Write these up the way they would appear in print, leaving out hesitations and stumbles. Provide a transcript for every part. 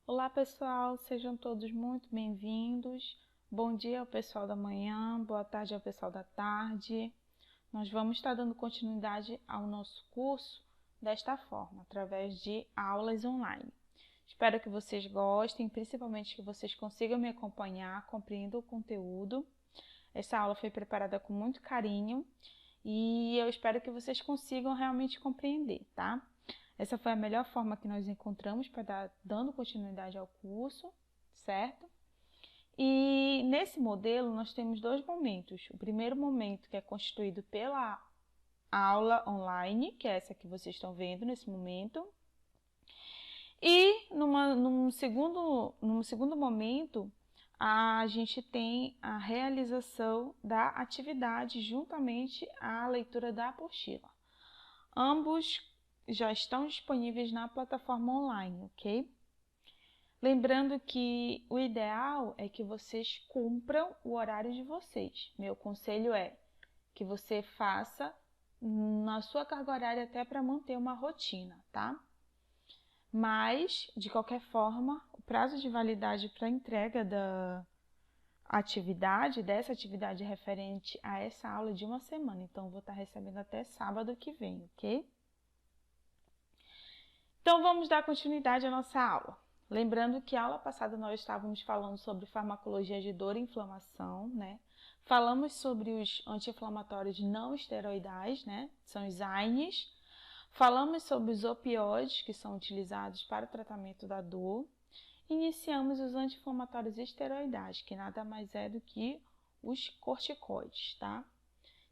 Olá pessoal, sejam todos muito bem-vindos. Bom dia ao pessoal da manhã, boa tarde ao pessoal da tarde. Nós vamos estar dando continuidade ao nosso curso desta forma, através de aulas online. Espero que vocês gostem, principalmente que vocês consigam me acompanhar, compreendam o conteúdo. Essa aula foi preparada com muito carinho e eu espero que vocês consigam realmente compreender, tá? Essa foi a melhor forma que nós encontramos para dar dando continuidade ao curso, certo? E nesse modelo nós temos dois momentos. O primeiro momento que é constituído pela aula online, que é essa que vocês estão vendo nesse momento. E num segundo momento, a gente tem a realização da atividade juntamente à leitura da apostila. Ambos já estão disponíveis na plataforma online, ok? Lembrando que o ideal é que vocês cumpram o horário de vocês. Meu conselho é que você faça na sua carga horária até para manter uma rotina, tá? Mas, de qualquer forma, o prazo de validade para entrega dessa atividade referente a essa aula é de uma semana. Então, eu vou estar recebendo até sábado que vem, ok? Então, vamos dar continuidade à nossa aula. Lembrando que a aula passada nós estávamos falando sobre farmacologia de dor e inflamação, né? Falamos sobre os anti-inflamatórios não esteroidais, né? São os AINES. Falamos sobre os opioides, que são utilizados para o tratamento da dor. Iniciamos os anti-inflamatórios esteroidais, que nada mais é do que os corticoides, tá?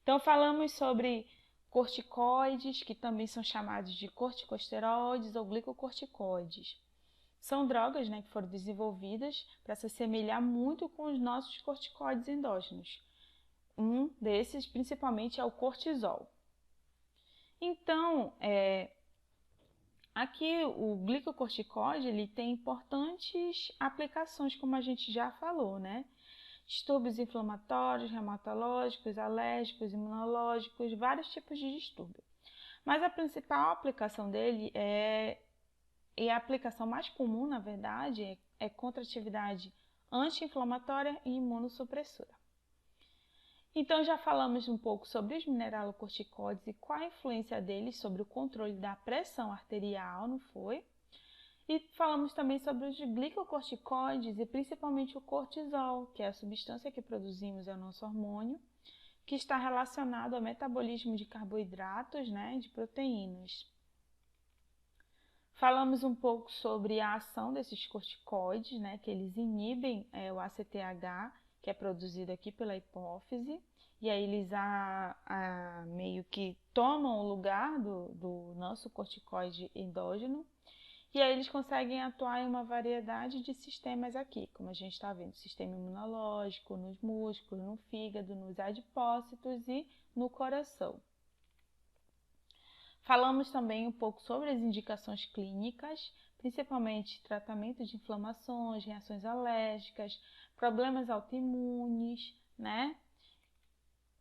Então, falamos sobre corticoides, que também são chamados de corticosteroides ou glicocorticoides. São drogas, né, que foram desenvolvidas para se assemelhar muito com os nossos corticoides endógenos. Um desses, principalmente, é o cortisol. Então, aqui o glicocorticoide ele tem importantes aplicações, como a gente já falou, né? Distúrbios inflamatórios, reumatológicos, alérgicos, imunológicos, vários tipos de distúrbio. Mas a principal aplicação dele e a aplicação mais comum, na verdade, é contra atividade anti-inflamatória e imunossupressora. Então, já falamos um pouco sobre os mineralocorticoides e qual a influência deles sobre o controle da pressão arterial, não foi? E falamos também sobre os glicocorticoides e principalmente o cortisol, que é a substância que produzimos, é o nosso hormônio, que está relacionado ao metabolismo de carboidratos, né, de proteínas. Falamos um pouco sobre a ação desses corticoides, né, que eles inibem o ACTH, que é produzido aqui pela hipófise, e aí eles meio que tomam o lugar do nosso corticoide endógeno, e aí eles conseguem atuar em uma variedade de sistemas aqui, como a gente está vendo, sistema imunológico, nos músculos, no fígado, nos adipócitos e no coração. Falamos também um pouco sobre as indicações clínicas, principalmente tratamento de inflamações, reações alérgicas, problemas autoimunes, né?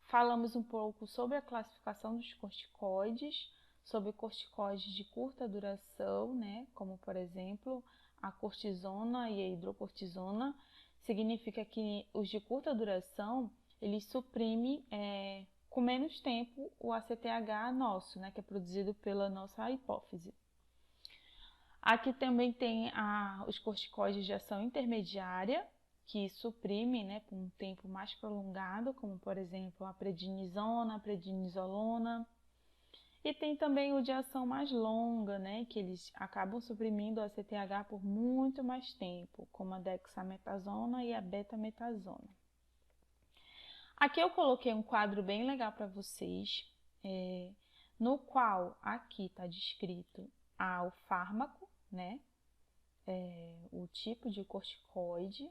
Falamos um pouco sobre a classificação dos corticoides, sobre corticoides de curta duração, né? Como por exemplo a cortisona e a hidrocortisona. Significa que os de curta duração eles suprimem com menos tempo o ACTH nosso, né? Que é produzido pela nossa hipófise. Aqui também tem os corticoides de ação intermediária, que suprimem, né, por um tempo mais prolongado, como por exemplo a prednisona, a prednisolona. E tem também o de ação mais longa, né, que eles acabam suprimindo o ACTH por muito mais tempo, como a dexametasona e a betametasona. Aqui eu coloquei um quadro bem legal para vocês, no qual aqui está descrito o fármaco, né, o tipo de corticoide.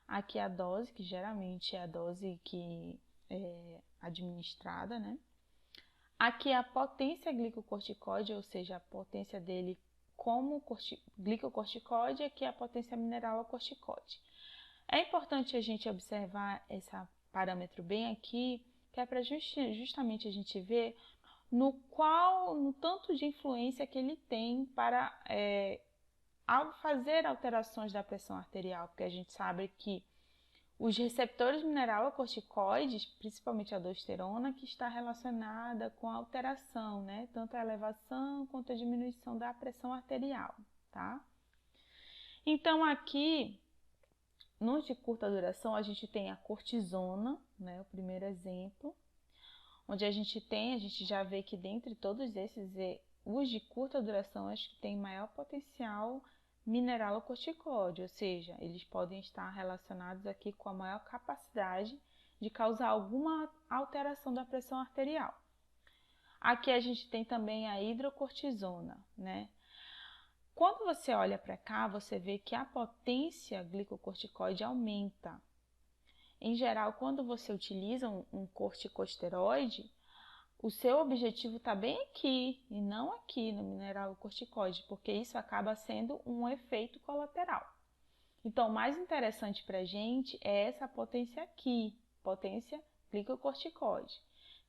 Aqui a dose, que geralmente é a dose que é administrada, né? Aqui a potência glicocorticoide, ou seja, a potência dele como glicocorticoide, aqui a potência mineralocorticoide. É importante a gente observar esse parâmetro bem aqui, que é para justamente a gente ver no tanto de influência que ele tem para ao fazer alterações da pressão arterial, porque a gente sabe que os receptores mineralocorticoides, principalmente a aldosterona, que está relacionada com a alteração, né? Tanto a elevação quanto a diminuição da pressão arterial, tá? Então, aqui, nos de curta duração, a gente tem a cortisona, né? O primeiro exemplo, onde a gente já vê que dentre todos esses, os de curta duração, acho que tem maior potencial mineralocorticoide, ou seja, eles podem estar relacionados aqui com a maior capacidade de causar alguma alteração da pressão arterial. Aqui a gente tem também a hidrocortisona, né? Quando você olha para cá, você vê que a potência glicocorticoide aumenta. Em geral, quando você utiliza um corticosteroide, o seu objetivo está bem aqui e não aqui no mineralocorticoide, porque isso acaba sendo um efeito colateral. Então, o mais interessante para a gente é essa potência aqui, potência glicocorticoide.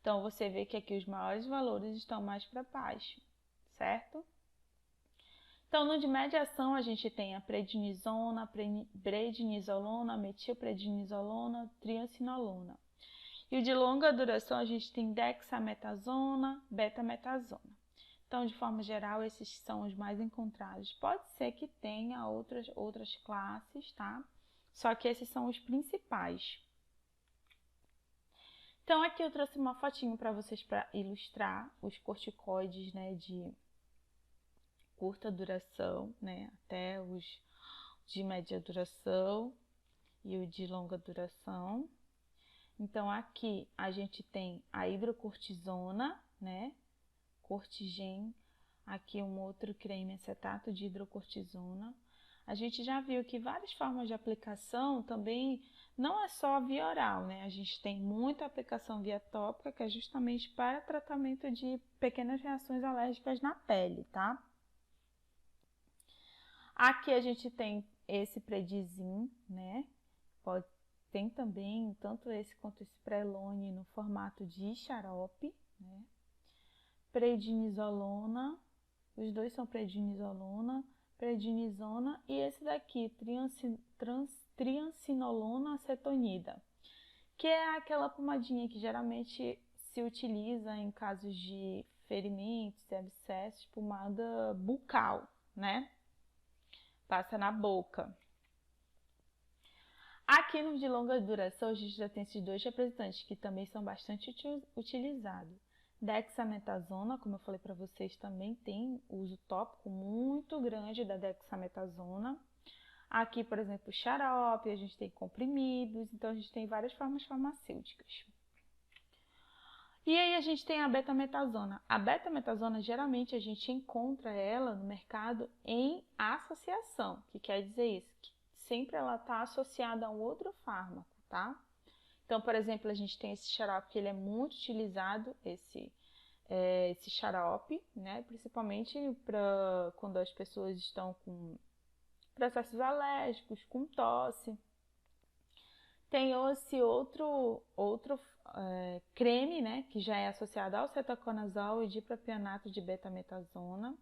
Então, você vê que aqui os maiores valores estão mais para baixo, certo? Então, no de média ação, a gente tem a prednisona, prednisolona, metilprednisolona, triancinolona. E o de longa duração, a gente tem dexametasona, betametasona. Então, de forma geral, esses são os mais encontrados. Pode ser que tenha outras classes, tá? Só que esses são os principais. Então, aqui eu trouxe uma fotinho para vocês para ilustrar os corticoides, né, de curta duração, né, até os de média duração e o de longa duração. Então, aqui a gente tem a hidrocortisona, né? Cortigen. Aqui um outro creme, acetato de hidrocortisona. A gente já viu que várias formas de aplicação também não é só via oral, né? A gente tem muita aplicação via tópica, que é justamente para tratamento de pequenas reações alérgicas na pele, tá? Aqui a gente tem esse Predizin, né? Tem também tanto esse quanto esse Prelone no formato de xarope, né? Prednisolona, os dois são prednisolona, prednisona e esse daqui, triancinolona acetonida, que é aquela pomadinha que geralmente se utiliza em casos de ferimentos e abscessos, pomada bucal, né? Passa na boca. Aqui no de longa duração, a gente já tem esses dois representantes que também são bastante utilizados. Dexametasona, como eu falei para vocês, também tem uso tópico muito grande da dexametasona. Aqui, por exemplo, xarope, a gente tem comprimidos, então a gente tem várias formas farmacêuticas. E aí a gente tem a betametasona. A betametasona, geralmente, a gente encontra ela no mercado em associação. O que quer dizer isso? Que sempre ela está associada a um outro fármaco, tá? Então, por exemplo, a gente tem esse xarope que ele é muito utilizado, esse xarope, né? Principalmente para quando as pessoas estão com processos alérgicos, com tosse. Tem esse outro creme, né, que já é associado ao cetoconazol e dipropionato de betametasona,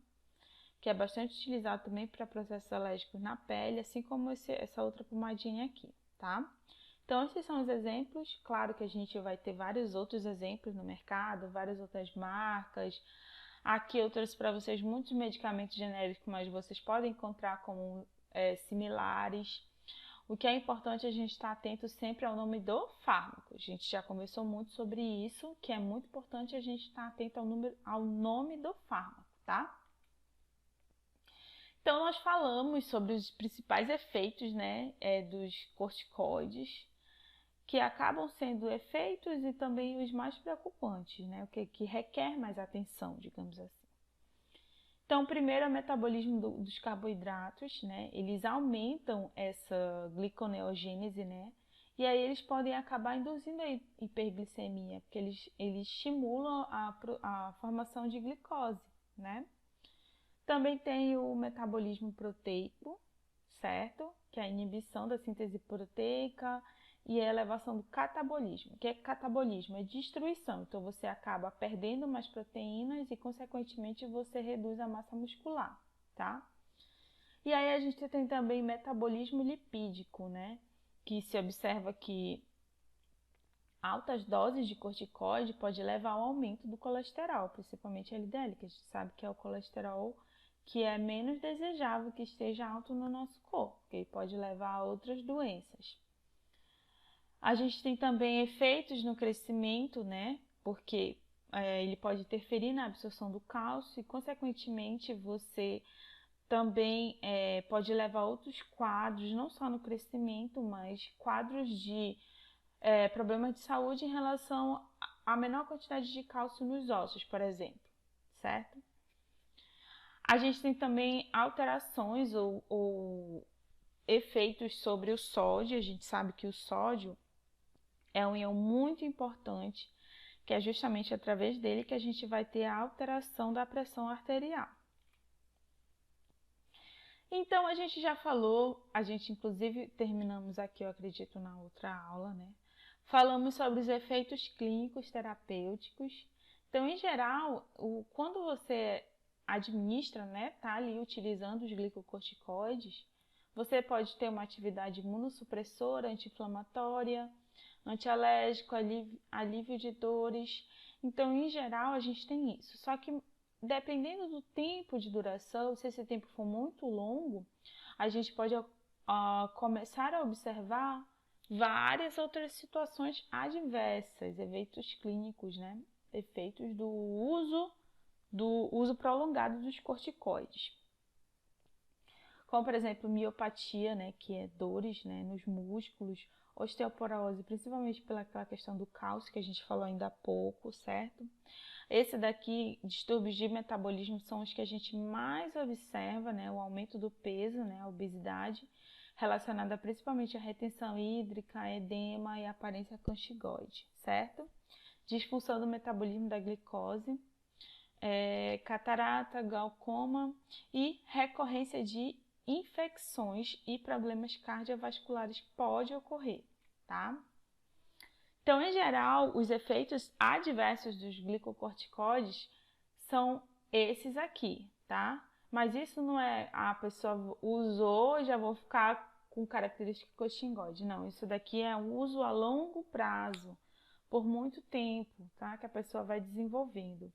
que é bastante utilizado também para processos alérgicos na pele, assim como essa outra pomadinha aqui, tá? Então, esses são os exemplos. Claro que a gente vai ter vários outros exemplos no mercado, várias outras marcas. Aqui eu trouxe para vocês muitos medicamentos genéricos, mas vocês podem encontrar como similares. O que é importante a gente estar atento sempre ao nome do fármaco. A gente já conversou muito sobre isso, que é muito importante a gente estar atento ao nome do fármaco, tá? Então, nós falamos sobre os principais efeitos, né, dos corticoides, que acabam sendo efeitos e também os mais preocupantes, né, o que requer mais atenção, digamos assim. Então, primeiro é o metabolismo dos carboidratos, né? Eles aumentam essa gliconeogênese, né? E aí eles podem acabar induzindo a hiperglicemia, porque eles estimulam a formação de glicose, né? Também tem o metabolismo proteico, certo? Que é a inibição da síntese proteica e a elevação do catabolismo. O que é catabolismo? É destruição. Então, você acaba perdendo mais proteínas e, consequentemente, você reduz a massa muscular, tá? E aí a gente tem também metabolismo lipídico, né? Que se observa que altas doses de corticoide pode levar ao aumento do colesterol, principalmente LDL, que a gente sabe que é o colesterol que é menos desejável que esteja alto no nosso corpo, que pode levar a outras doenças. A gente tem também efeitos no crescimento, né? Porque ele pode interferir na absorção do cálcio e, consequentemente, você também pode levar a outros quadros, não só no crescimento, mas quadros de problemas de saúde em relação à menor quantidade de cálcio nos ossos, por exemplo, certo? A gente tem também alterações ou efeitos sobre o sódio. A gente sabe que o sódio é um íon muito importante, que é justamente através dele que a gente vai ter a alteração da pressão arterial. Então, a gente já falou, a gente inclusive terminamos aqui, eu acredito, na outra aula, né? Falamos sobre os efeitos clínicos terapêuticos. Então, em geral, quando você administra, né, tá ali utilizando os glicocorticoides, você pode ter uma atividade imunossupressora, anti-inflamatória, antialérgico, alívio de dores. Então, em geral, a gente tem isso. Só que, dependendo do tempo de duração, se esse tempo for muito longo, a gente pode começar a observar várias outras situações adversas, efeitos clínicos, né? Efeitos do uso prolongado dos corticoides. Como, por exemplo, miopatia, né, que é dores, né, nos músculos, osteoporose, principalmente pela questão do cálcio que a gente falou ainda há pouco, certo? Esse daqui, distúrbios de metabolismo, são os que a gente mais observa, né, o aumento do peso, né, a obesidade, relacionada principalmente à retenção hídrica, edema e aparência conchigoide, certo? Disfunção do metabolismo da glicose, catarata, glaucoma e recorrência de infecções e problemas cardiovasculares pode ocorrer, tá? Então, em geral, os efeitos adversos dos glicocorticoides são esses aqui, tá? Mas isso não é a pessoa usou e já vou ficar com característica corticoide. Não, isso daqui é um uso a longo prazo, por muito tempo, tá? Que a pessoa vai desenvolvendo.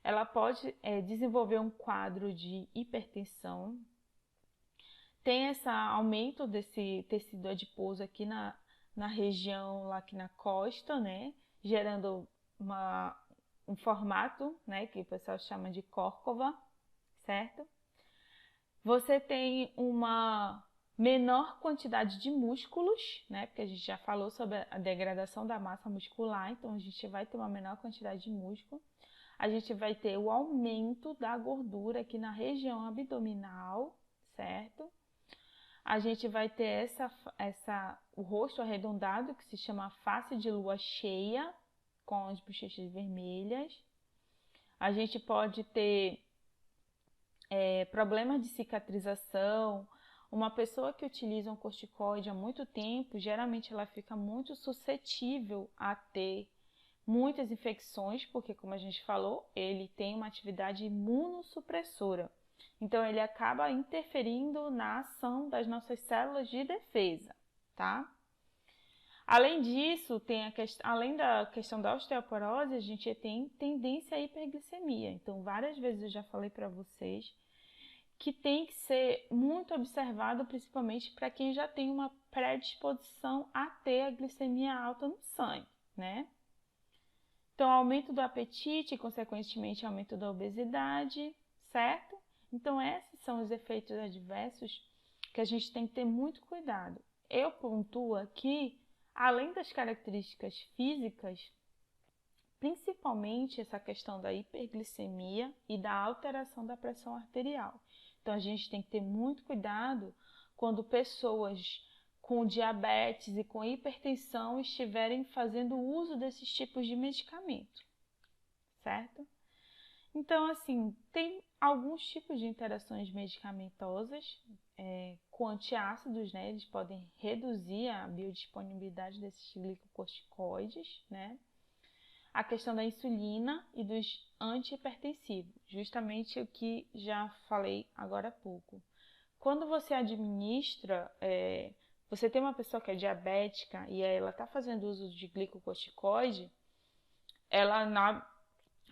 Ela pode desenvolver um quadro de hipertensão. Tem esse aumento desse tecido adiposo aqui na região, lá aqui na costa, né? Gerando um formato, né? Que o pessoal chama de córcova, certo? Você tem uma menor quantidade de músculos, né? Porque a gente já falou sobre a degradação da massa muscular, então a gente vai ter uma menor quantidade de músculo. A gente vai ter o aumento da gordura aqui na região abdominal, certo? A gente vai ter o rosto arredondado, que se chama face de lua cheia, com as bochechas vermelhas. A gente pode ter problemas de cicatrização. Uma pessoa que utiliza um corticoide há muito tempo, geralmente ela fica muito suscetível a ter muitas infecções, porque, como a gente falou, ele tem uma atividade imunossupressora. Então, ele acaba interferindo na ação das nossas células de defesa, tá? Além disso, além da questão da osteoporose, a gente tem tendência à hiperglicemia. Então, várias vezes eu já falei para vocês que tem que ser muito observado, principalmente para quem já tem uma predisposição a ter a glicemia alta no sangue, né? Então, aumento do apetite e, consequentemente, aumento da obesidade, certo? Então, esses são os efeitos adversos que a gente tem que ter muito cuidado. Eu pontuo aqui, além das características físicas, principalmente essa questão da hiperglicemia e da alteração da pressão arterial. Então, a gente tem que ter muito cuidado quando pessoas com diabetes e com hipertensão estiverem fazendo uso desses tipos de medicamento, certo? Então, assim, tem alguns tipos de interações medicamentosas com antiácidos, né? Eles podem reduzir a biodisponibilidade desses glicocorticoides, né? A questão da insulina e dos antihipertensivos, justamente o que já falei agora há pouco. quando você administra, você tem uma pessoa que é diabética e aí ela está fazendo uso de glicocorticoide,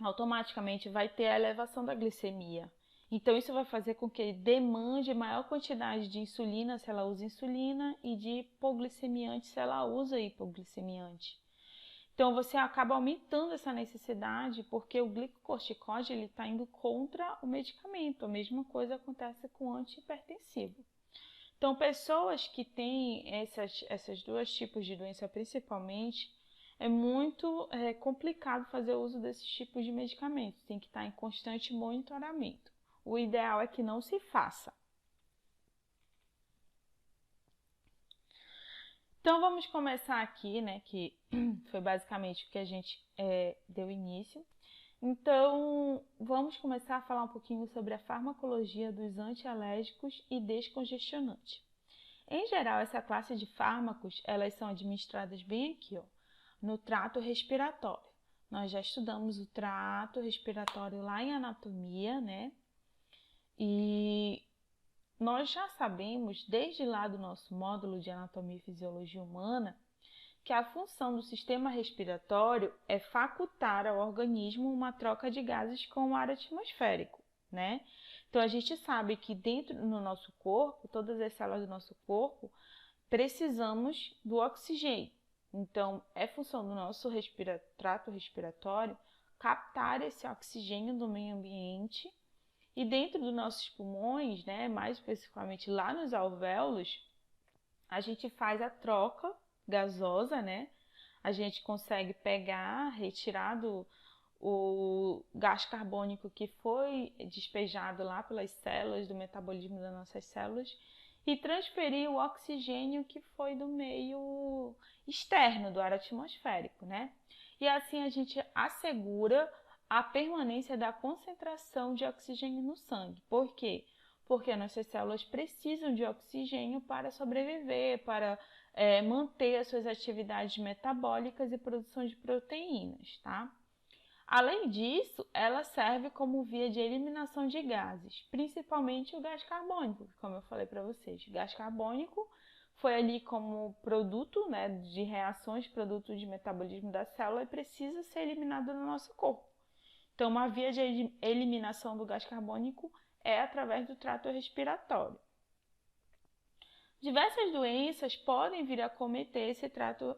automaticamente vai ter a elevação da glicemia. Então, isso vai fazer com que ele demande maior quantidade de insulina se ela usa insulina e de hipoglicemiante se ela usa hipoglicemiante. Então, você acaba aumentando essa necessidade porque o glicocorticoide está indo contra o medicamento. A mesma coisa acontece com o antihipertensivo. Então, pessoas que têm essas duas tipos de doença principalmente, é muito complicado fazer uso desses tipos de medicamentos. Tem que estar em constante monitoramento. O ideal é que não se faça. Então, vamos começar aqui, né, que foi basicamente o que a gente deu início. Então, vamos começar a falar um pouquinho sobre a farmacologia dos antialérgicos e descongestionantes. Em geral, essa classe de fármacos, elas são administradas bem aqui, ó, no trato respiratório. Nós já estudamos o trato respiratório lá em anatomia, né? E nós já sabemos, desde lá do nosso módulo de anatomia e fisiologia humana, que a função do sistema respiratório é facultar ao organismo uma troca de gases com o ar atmosférico, né? Então, a gente sabe que dentro do nosso corpo, todas as células do nosso corpo, precisamos do oxigênio. Então, é função do nosso trato respiratório captar esse oxigênio do meio ambiente e dentro dos nossos pulmões, né, mais especificamente lá nos alvéolos, a gente faz a troca gasosa, né? A gente consegue pegar, retirar o gás carbônico que foi despejado lá pelas células, do metabolismo das nossas células, e transferir o oxigênio que foi do meio externo, do ar atmosférico, né? E assim a gente assegura a permanência da concentração de oxigênio no sangue. Por quê? Porque nossas células precisam de oxigênio para sobreviver, para manter as suas atividades metabólicas e produção de proteínas, tá? Além disso, ela serve como via de eliminação de gases, principalmente o gás carbônico, como eu falei para vocês. O gás carbônico foi ali como produto, né, de reações, produto de metabolismo da célula e precisa ser eliminado no nosso corpo. Então, uma via de eliminação do gás carbônico é através do trato respiratório. Diversas doenças podem vir a acometer esse trato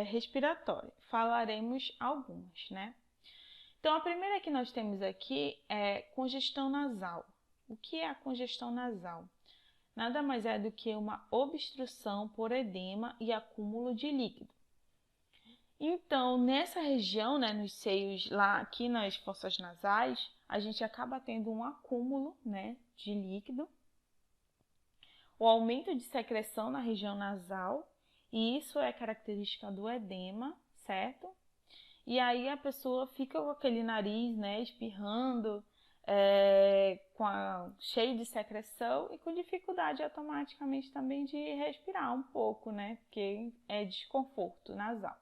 respiratório. Falaremos algumas, né? Então, a primeira que nós temos aqui é congestão nasal. O que é a congestão nasal? Nada mais é do que uma obstrução por edema e acúmulo de líquido. Então, nessa região, né, nos seios, lá aqui nas fossas nasais, a gente acaba tendo um acúmulo, né, de líquido, o aumento de secreção na região nasal, e isso é característica do edema, certo? E aí a pessoa fica com aquele nariz, né, espirrando, cheio de secreção e com dificuldade automaticamente também de respirar um pouco, né, porque é desconforto nasal.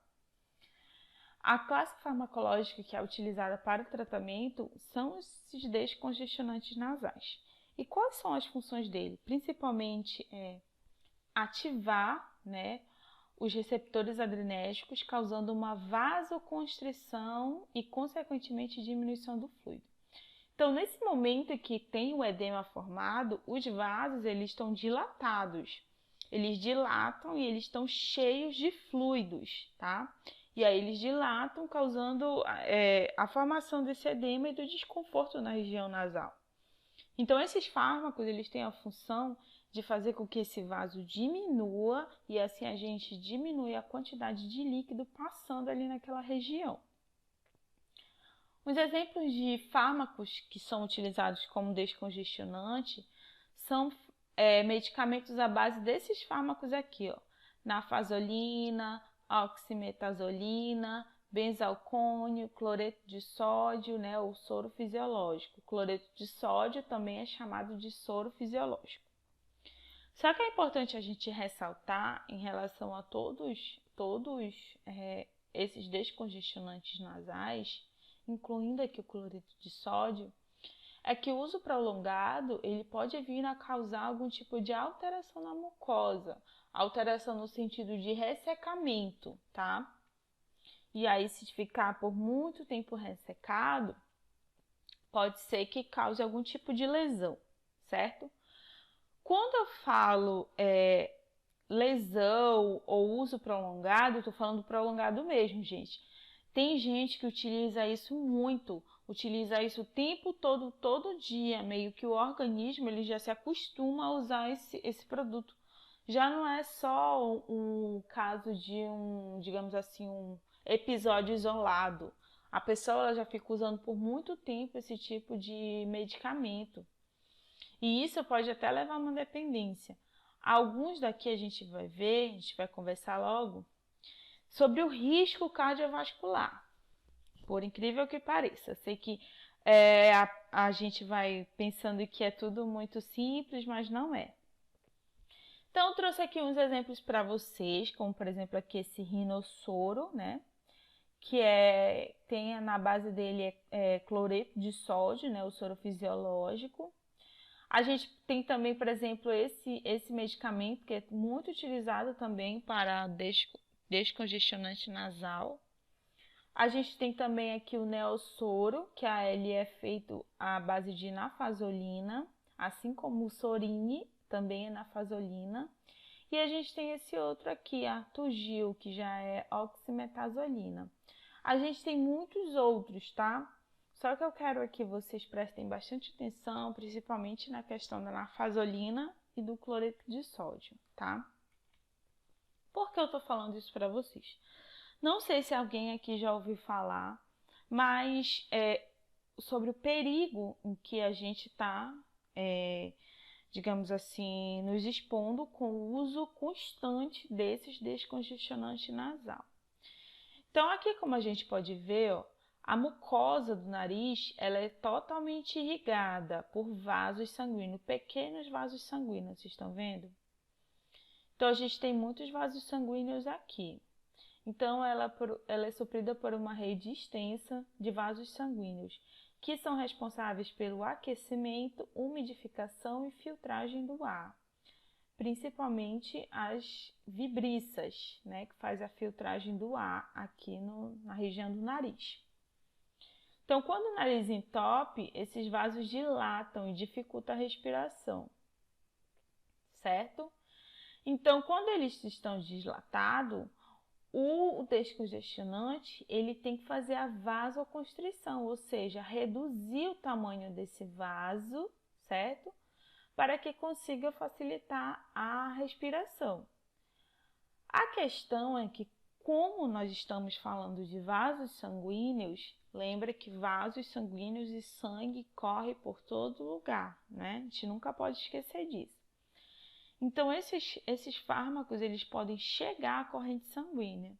A classe farmacológica que é utilizada para o tratamento são esses descongestionantes nasais. E quais são as funções dele? Principalmente ativar, né, os receptores adrenérgicos, causando uma vasoconstrição e, consequentemente, diminuição do fluido. Então, nesse momento que tem o edema formado, os vasos eles estão dilatados. Eles dilatam e eles estão cheios de fluidos, tá? E aí eles dilatam, causando a formação desse edema e do desconforto na região nasal. Então, esses fármacos eles têm a função de fazer com que esse vaso diminua e assim a gente diminui a quantidade de líquido passando ali naquela região. Os exemplos de fármacos que são utilizados como descongestionante são medicamentos à base desses fármacos aqui, ó, nafasolina, oximetazolina, benzalcônio, cloreto de sódio, né, ou soro fisiológico. O cloreto de sódio também é chamado de soro fisiológico. Só que é importante a gente ressaltar em relação a todos esses descongestionantes nasais, incluindo aqui o cloreto de sódio, é que o uso prolongado, ele pode vir a causar algum tipo de alteração na mucosa, alteração no sentido de ressecamento, tá? E aí, se ficar por muito tempo ressecado, pode ser que cause algum tipo de lesão, certo? Quando eu falo lesão ou uso prolongado, eu tô falando prolongado mesmo, gente. Tem gente que utiliza isso muito, utiliza isso o tempo todo, todo dia, meio que o organismo ele já se acostuma a usar esse produto. Já não é só um caso de digamos assim, um episódio isolado. A pessoa ela já fica usando por muito tempo esse tipo de medicamento. E isso pode até levar a uma dependência. Alguns daqui a gente vai ver, a gente vai conversar logo, sobre o risco cardiovascular. Por incrível que pareça. Eu sei que a gente vai pensando que é tudo muito simples, mas não é. Então, eu trouxe aqui uns exemplos para vocês, como por exemplo aqui esse rinossoro, né? Que tem na base dele cloreto de sódio, né? O soro fisiológico. A gente tem também, por exemplo, esse medicamento que é muito utilizado também para descongestionante nasal. A gente tem também aqui o Neossoro, que ele é feito à base de nafasolina, assim como o Sorine, também é nafasolina. E a gente tem esse outro aqui, a Tugil, que já é oximetazolina. A gente tem muitos outros, tá? Só que eu quero que vocês prestem bastante atenção, principalmente na questão da nafasolina e do cloreto de sódio, tá? Por que eu tô falando isso para vocês? Não sei se alguém aqui já ouviu falar, mas sobre o perigo em que a gente está, digamos assim, nos expondo com o uso constante desses descongestionantes nasal. Então, aqui como a gente pode ver, ó, a mucosa do nariz ela é totalmente irrigada por vasos sanguíneos, pequenos vasos sanguíneos, vocês estão vendo? Então, a gente tem muitos vasos sanguíneos aqui. Então, ela é suprida por uma rede extensa de vasos sanguíneos, que são responsáveis pelo aquecimento, umidificação e filtragem do ar, principalmente as vibriças, né, que faz a filtragem do ar aqui na região do nariz. Então, quando o nariz entope, esses vasos dilatam e dificultam a respiração, certo? Então, quando eles estão dilatados, o descongestionante ele tem que fazer a vasoconstrição, ou seja, reduzir o tamanho desse vaso, certo? Para que consiga facilitar a respiração. A questão é que, como nós estamos falando de vasos sanguíneos, lembra que vasos sanguíneos e sangue corre por todo lugar, né? A gente nunca pode esquecer disso. Então, esses fármacos, eles podem chegar à corrente sanguínea.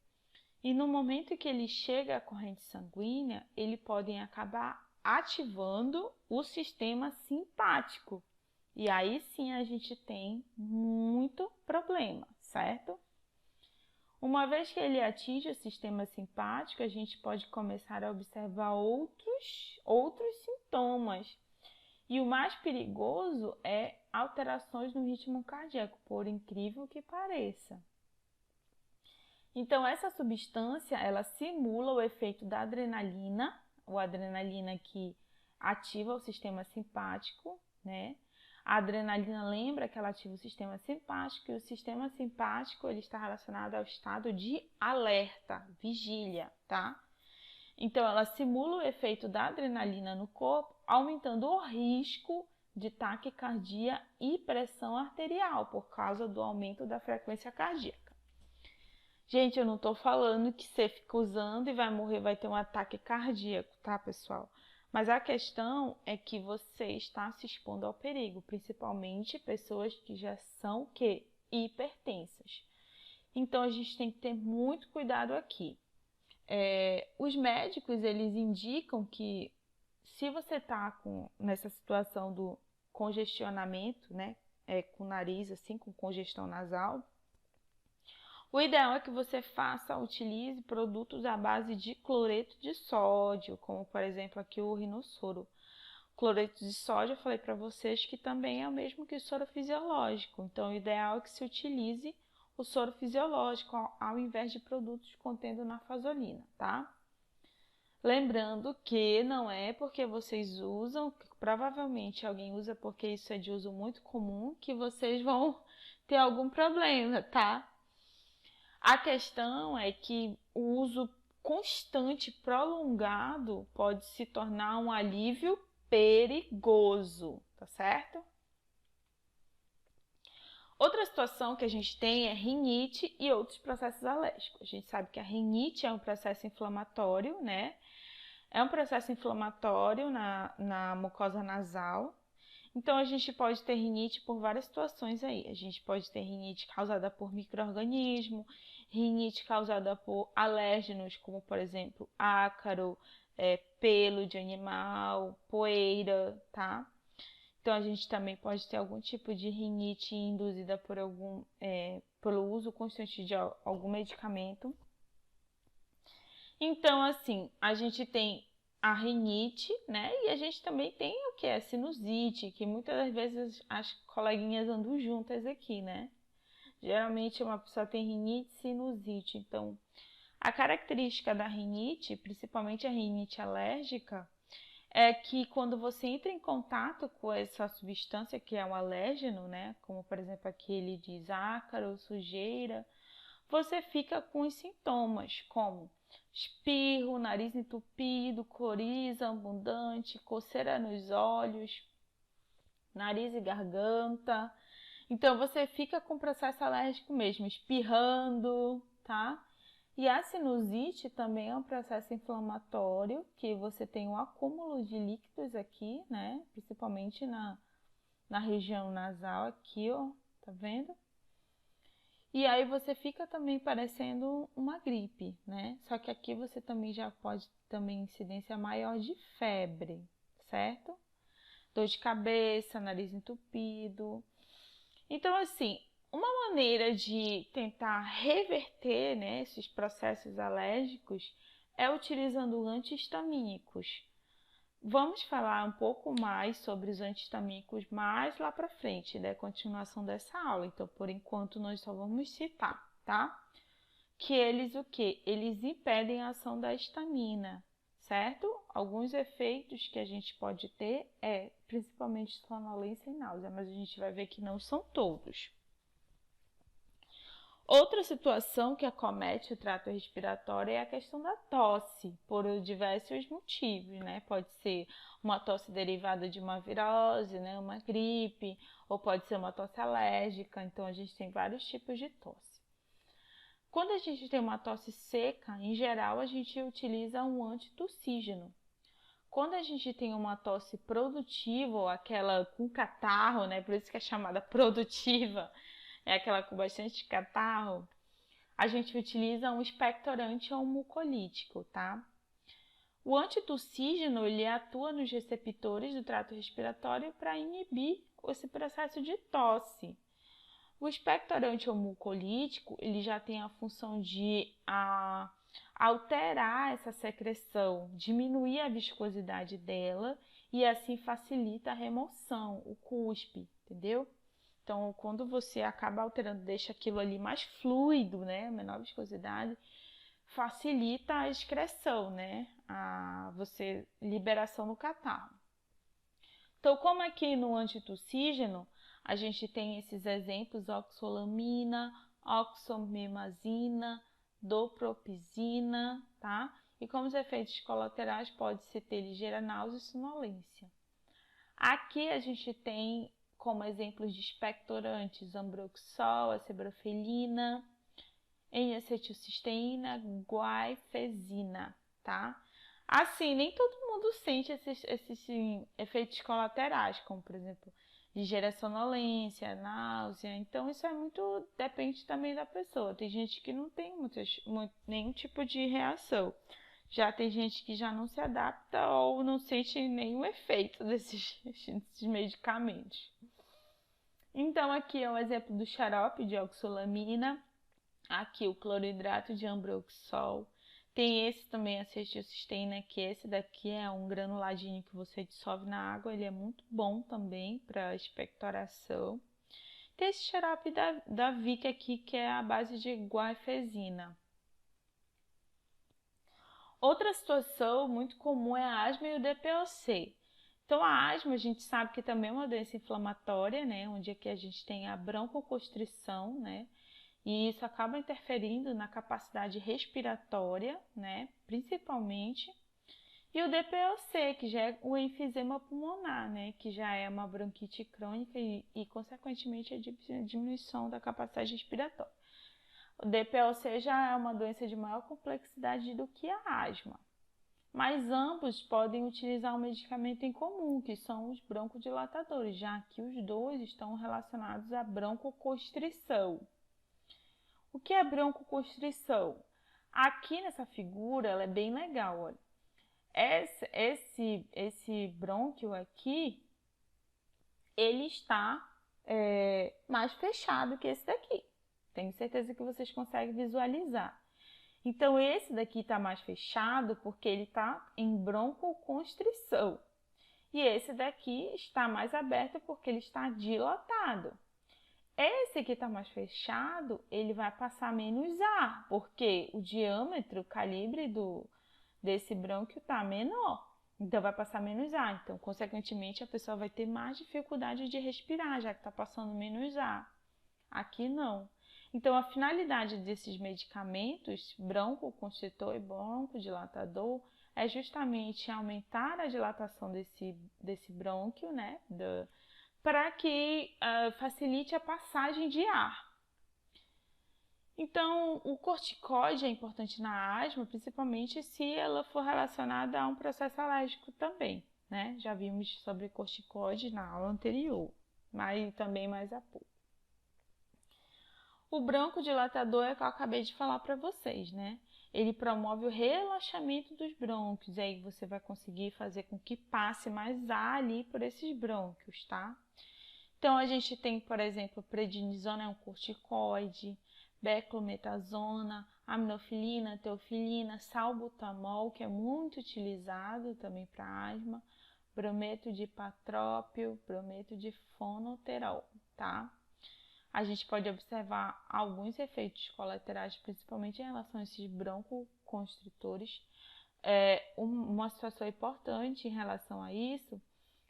E no momento em que ele chega à corrente sanguínea, eles podem acabar ativando o sistema simpático. E aí sim a gente tem muito problema, certo? Uma vez que ele atinge o sistema simpático, a gente pode começar a observar outros sintomas. E o mais perigoso é alterações no ritmo cardíaco, por incrível que pareça. Então, essa substância, ela simula o efeito da adrenalina, a adrenalina que ativa o sistema simpático, né? A adrenalina lembra que ela ativa o sistema simpático e o sistema simpático ele está relacionado ao estado de alerta, vigília, tá? Então, ela simula o efeito da adrenalina no corpo, aumentando o risco de taquicardia e pressão arterial por causa do aumento da frequência cardíaca. Gente, eu não tô falando que você fica usando e vai morrer, vai ter um ataque cardíaco, tá, pessoal? Mas a questão é que você está se expondo ao perigo, principalmente pessoas que já são o quê? Hipertensas. Então, a gente tem que ter muito cuidado aqui. Os médicos, eles indicam que se você está nessa situação do congestionamento, né, com o nariz, assim, com congestão nasal, o ideal é que você utilize produtos à base de cloreto de sódio, como por exemplo aqui o rinossoro. Cloreto de sódio, eu falei para vocês que também é o mesmo que o soro fisiológico. Então, o ideal é que se utilize o soro fisiológico ao invés de produtos contendo nafazolina, tá? Lembrando que não é porque vocês usam, que provavelmente alguém usa porque isso é de uso muito comum, que vocês vão ter algum problema, tá? A questão é que o uso constante, prolongado, pode se tornar um alívio perigoso, tá certo? Outra situação que a gente tem é rinite e outros processos alérgicos. A gente sabe que a rinite é um processo inflamatório, né? É um processo inflamatório na mucosa nasal. Então, a gente pode ter rinite por várias situações aí. A gente pode ter rinite causada por micro-organismo, rinite causada por alérgenos, como, por exemplo, ácaro, pelo de animal, poeira, tá? Então, a gente também pode ter algum tipo de rinite induzida pelo uso constante de algum medicamento. Então, assim, a gente tem a rinite, né? E a gente também tem o que é sinusite, que muitas das vezes as coleguinhas andam juntas aqui, né? Geralmente uma pessoa tem rinite e sinusite. Então, a característica da rinite, principalmente a rinite alérgica, é que quando você entra em contato com essa substância que é um alérgeno, né? Como por exemplo aquele de ácaro, sujeira, você fica com os sintomas como espirro, nariz entupido, coriza abundante, coceira nos olhos, nariz e garganta. Então você fica com processo alérgico mesmo, espirrando, tá? E a sinusite também é um processo inflamatório, que você tem um acúmulo de líquidos aqui, né? Principalmente na região nasal aqui, ó, tá vendo? E aí você fica também parecendo uma gripe, né? Só que aqui você também já pode também incidência maior de febre, certo? Dor de cabeça, nariz entupido. Então, assim, uma maneira de tentar reverter, né, esses processos alérgicos é utilizando anti-histamínicos. Vamos falar um pouco mais sobre os anti-histamínicos mais lá para frente, né? Continuação dessa aula. Então, por enquanto, nós só vamos citar, tá? Que eles o quê? Eles impedem a ação da histamina, certo? Alguns efeitos que a gente pode ter é principalmente sonolência e náusea, mas a gente vai ver que não são todos. Outra situação que acomete o trato respiratório é a questão da tosse, por diversos motivos, né? Pode ser uma tosse derivada de uma virose, né? Uma gripe, ou pode ser uma tosse alérgica, então a gente tem vários tipos de tosse. Quando a gente tem uma tosse seca, em geral a gente utiliza um antitussígeno. Quando a gente tem uma tosse produtiva, ou aquela com catarro, né? Por isso que é chamada produtiva, é aquela com bastante catarro, a gente utiliza um expectorante ou um mucolítico, tá? O antitussígeno, ele atua nos receptores do trato respiratório para inibir esse processo de tosse. O expectorante ou mucolítico, ele já tem a função de alterar essa secreção, diminuir a viscosidade dela e assim facilita a remoção, o cuspe, entendeu? Então, quando você acaba alterando, deixa aquilo ali mais fluido, né? Menor viscosidade, facilita a excreção, né? Liberação no catarro. Então, como aqui no antitussígeno, a gente tem esses exemplos, oxolamina, oxomemazina, dopropizina, tá? E como os efeitos colaterais pode-se ter ligeira náusea e sonolência. Aqui a gente tem como exemplos de expectorantes ambroxol, acebrofenina, N-acetilcisteína, guaifesina, tá? Assim, nem todo mundo sente esses efeitos colaterais, como por exemplo, ligeira sonolência, náusea. Então, isso é muito, depende também da pessoa. Tem gente que não tem nenhum tipo de reação. Já tem gente que já não se adapta ou não sente nenhum efeito desses medicamentos. Então, aqui é um exemplo do xarope de oxolamina. Aqui o cloridrato de ambroxol. Tem esse também, acetilcisteína, que esse daqui é um granuladinho que você dissolve na água, ele é muito bom também para expectoração. Tem esse xarope da Vick aqui, que é a base de guaifesina. Outra situação muito comum é a asma e o DPOC. Então, a asma, a gente sabe que também é uma doença inflamatória, né? Onde aqui a gente tem a broncoconstrição, né? E isso acaba interferindo na capacidade respiratória, né? Principalmente. E o DPOC, que já é o enfisema pulmonar, né? Que já é uma bronquite crônica e consequentemente, a diminuição da capacidade respiratória. O DPOC já é uma doença de maior complexidade do que a asma, mas ambos podem utilizar um medicamento em comum, que são os broncodilatadores, já que os dois estão relacionados à broncoconstrição. O que é broncoconstrição? Aqui nessa figura, ela é bem legal, olha. Esse brônquio aqui, ele está mais fechado que esse daqui. Tenho certeza que vocês conseguem visualizar. Então, esse daqui está mais fechado porque ele está em broncoconstrição. E esse daqui está mais aberto porque ele está dilatado. Esse que está mais fechado, ele vai passar menos ar, porque o diâmetro, o calibre desse brônquio está menor. Então, vai passar menos ar. Então, consequentemente, a pessoa vai ter mais dificuldade de respirar, já que está passando menos ar. Aqui não. Então, a finalidade desses medicamentos, broncoconstritor e broncodilatador, é justamente aumentar a dilatação desse brônquio, né, para que facilite a passagem de ar. Então, o corticoide é importante na asma, principalmente se ela for relacionada a um processo alérgico também, né? Já vimos sobre corticoide na aula anterior, mas também mais a pouco. O broncodilatador é o que eu acabei de falar para vocês, né? Ele promove o relaxamento dos brônquios, e aí você vai conseguir fazer com que passe mais ar ali por esses brônquios, tá? Então, a gente tem, por exemplo, prednisona, é um corticoide, beclometasona, aminofilina, teofilina, salbutamol, que é muito utilizado também para asma, brometo de patrópio, brometo de fonoterol, tá? A gente pode observar alguns efeitos colaterais, principalmente em relação a esses broncoconstritores. Uma situação importante em relação a isso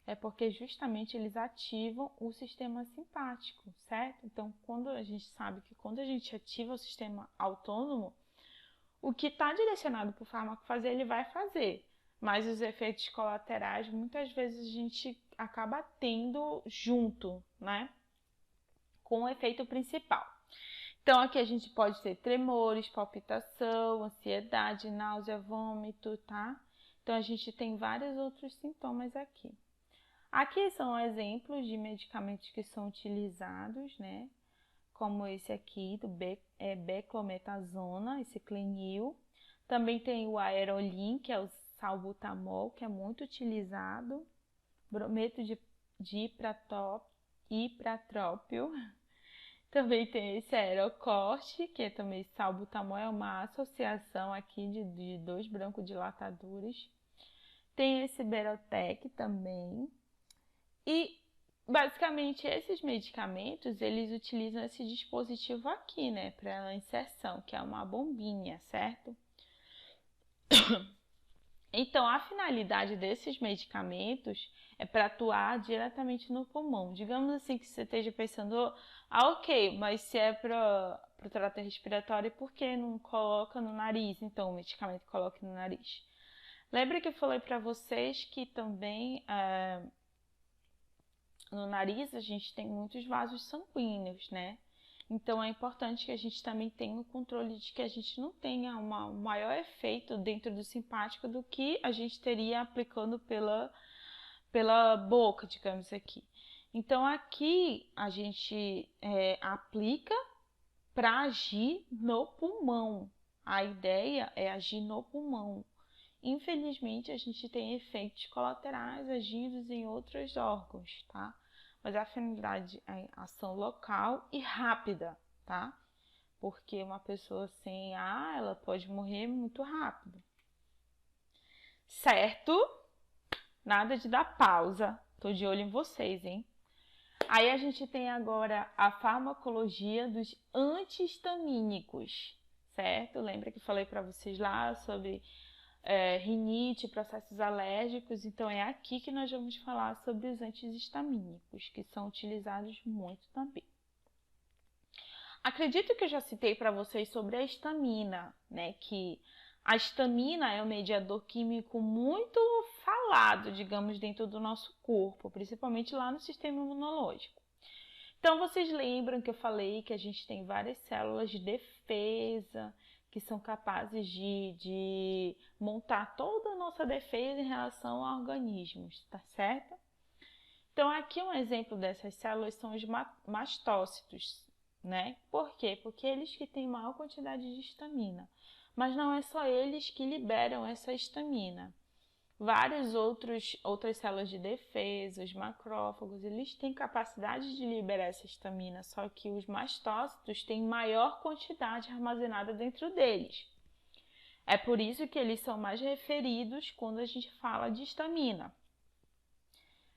é porque justamente eles ativam o sistema simpático, certo? Então, quando a gente sabe que quando a gente ativa o sistema autônomo, o que está direcionado para o fármaco fazer, ele vai fazer. Mas os efeitos colaterais, muitas vezes a gente acaba tendo junto, né? Com o efeito principal. Então, aqui a gente pode ter tremores, palpitação, ansiedade, náusea, vômito, tá? Então, a gente tem vários outros sintomas aqui. Aqui são exemplos de medicamentos que são utilizados, né? Como esse aqui, do beclometasona, esse Clenil. Também tem o Aerolin, que é o salbutamol, que é muito utilizado. Brometo de ipratrópio. Também tem esse Aerocorte, que é também salbutamol, é uma associação aqui de dois broncodilatadores. Tem esse Berotec também. E, basicamente, esses medicamentos, eles utilizam esse dispositivo aqui, né, para a inserção, que é uma bombinha, certo? Então, a finalidade desses medicamentos é para atuar diretamente no pulmão. Digamos assim que você esteja pensando, ok, mas se é para o trato respiratório, por que não coloca no nariz? Então, o medicamento coloca no nariz. Lembra que eu falei para vocês que também no nariz a gente tem muitos vasos sanguíneos, né? Então, é importante que a gente também tenha o controle de que a gente não tenha um maior efeito dentro do simpático do que a gente teria aplicando pela boca, digamos aqui. Então, aqui a gente aplica para agir no pulmão. A ideia é agir no pulmão. Infelizmente, a gente tem efeitos colaterais agindo em outros órgãos, tá? Mas a finalidade é ação local e rápida, tá? porque uma pessoa sem ar, ela pode morrer muito rápido. Certo? Nada de dar pausa. Tô de olho em vocês, hein? Aí a gente tem agora a farmacologia dos antihistamínicos, certo? Lembra que falei para vocês lá sobre rinite, processos alérgicos? Então é aqui que nós vamos falar sobre os antihistamínicos, que são utilizados muito também. Acredito que eu já citei para vocês sobre a histamina, né? Que a histamina é um mediador químico muito falado, digamos, dentro do nosso corpo, principalmente lá no sistema imunológico. Então, vocês lembram que eu falei que a gente tem várias células de defesa que são capazes de montar toda a nossa defesa em relação a organismos, tá certo? Então, aqui um exemplo dessas células são os mastócitos, né? Por quê? Porque eles que têm maior quantidade de histamina. Mas não é só eles que liberam essa histamina. Várias outras células de defesa, os macrófagos, eles têm capacidade de liberar essa histamina, só que os mastócitos têm maior quantidade armazenada dentro deles. É por isso que eles são mais referidos quando a gente fala de histamina.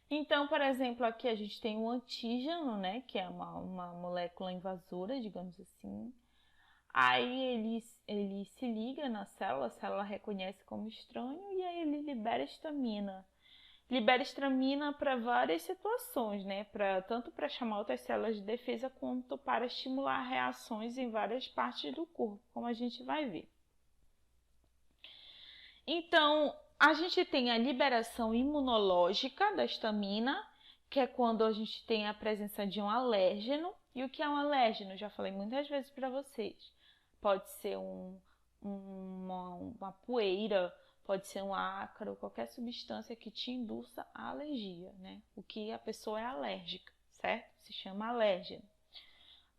Então, por exemplo, aqui a gente tem o antígeno, né, que é uma molécula invasora, digamos assim. Aí ele se liga na célula, a célula reconhece como estranho e aí ele libera histamina. Libera histamina para várias situações, né? Tanto para chamar outras células de defesa quanto para estimular reações em várias partes do corpo, como a gente vai ver. Então, a gente tem a liberação imunológica da histamina, que é quando a gente tem a presença de um alérgeno. E o que é um alérgeno? Já falei muitas vezes para vocês. Pode ser uma poeira, pode ser um ácaro, qualquer substância que te induza a alergia, né? O que a pessoa é alérgica, certo? Se chama alérgeno.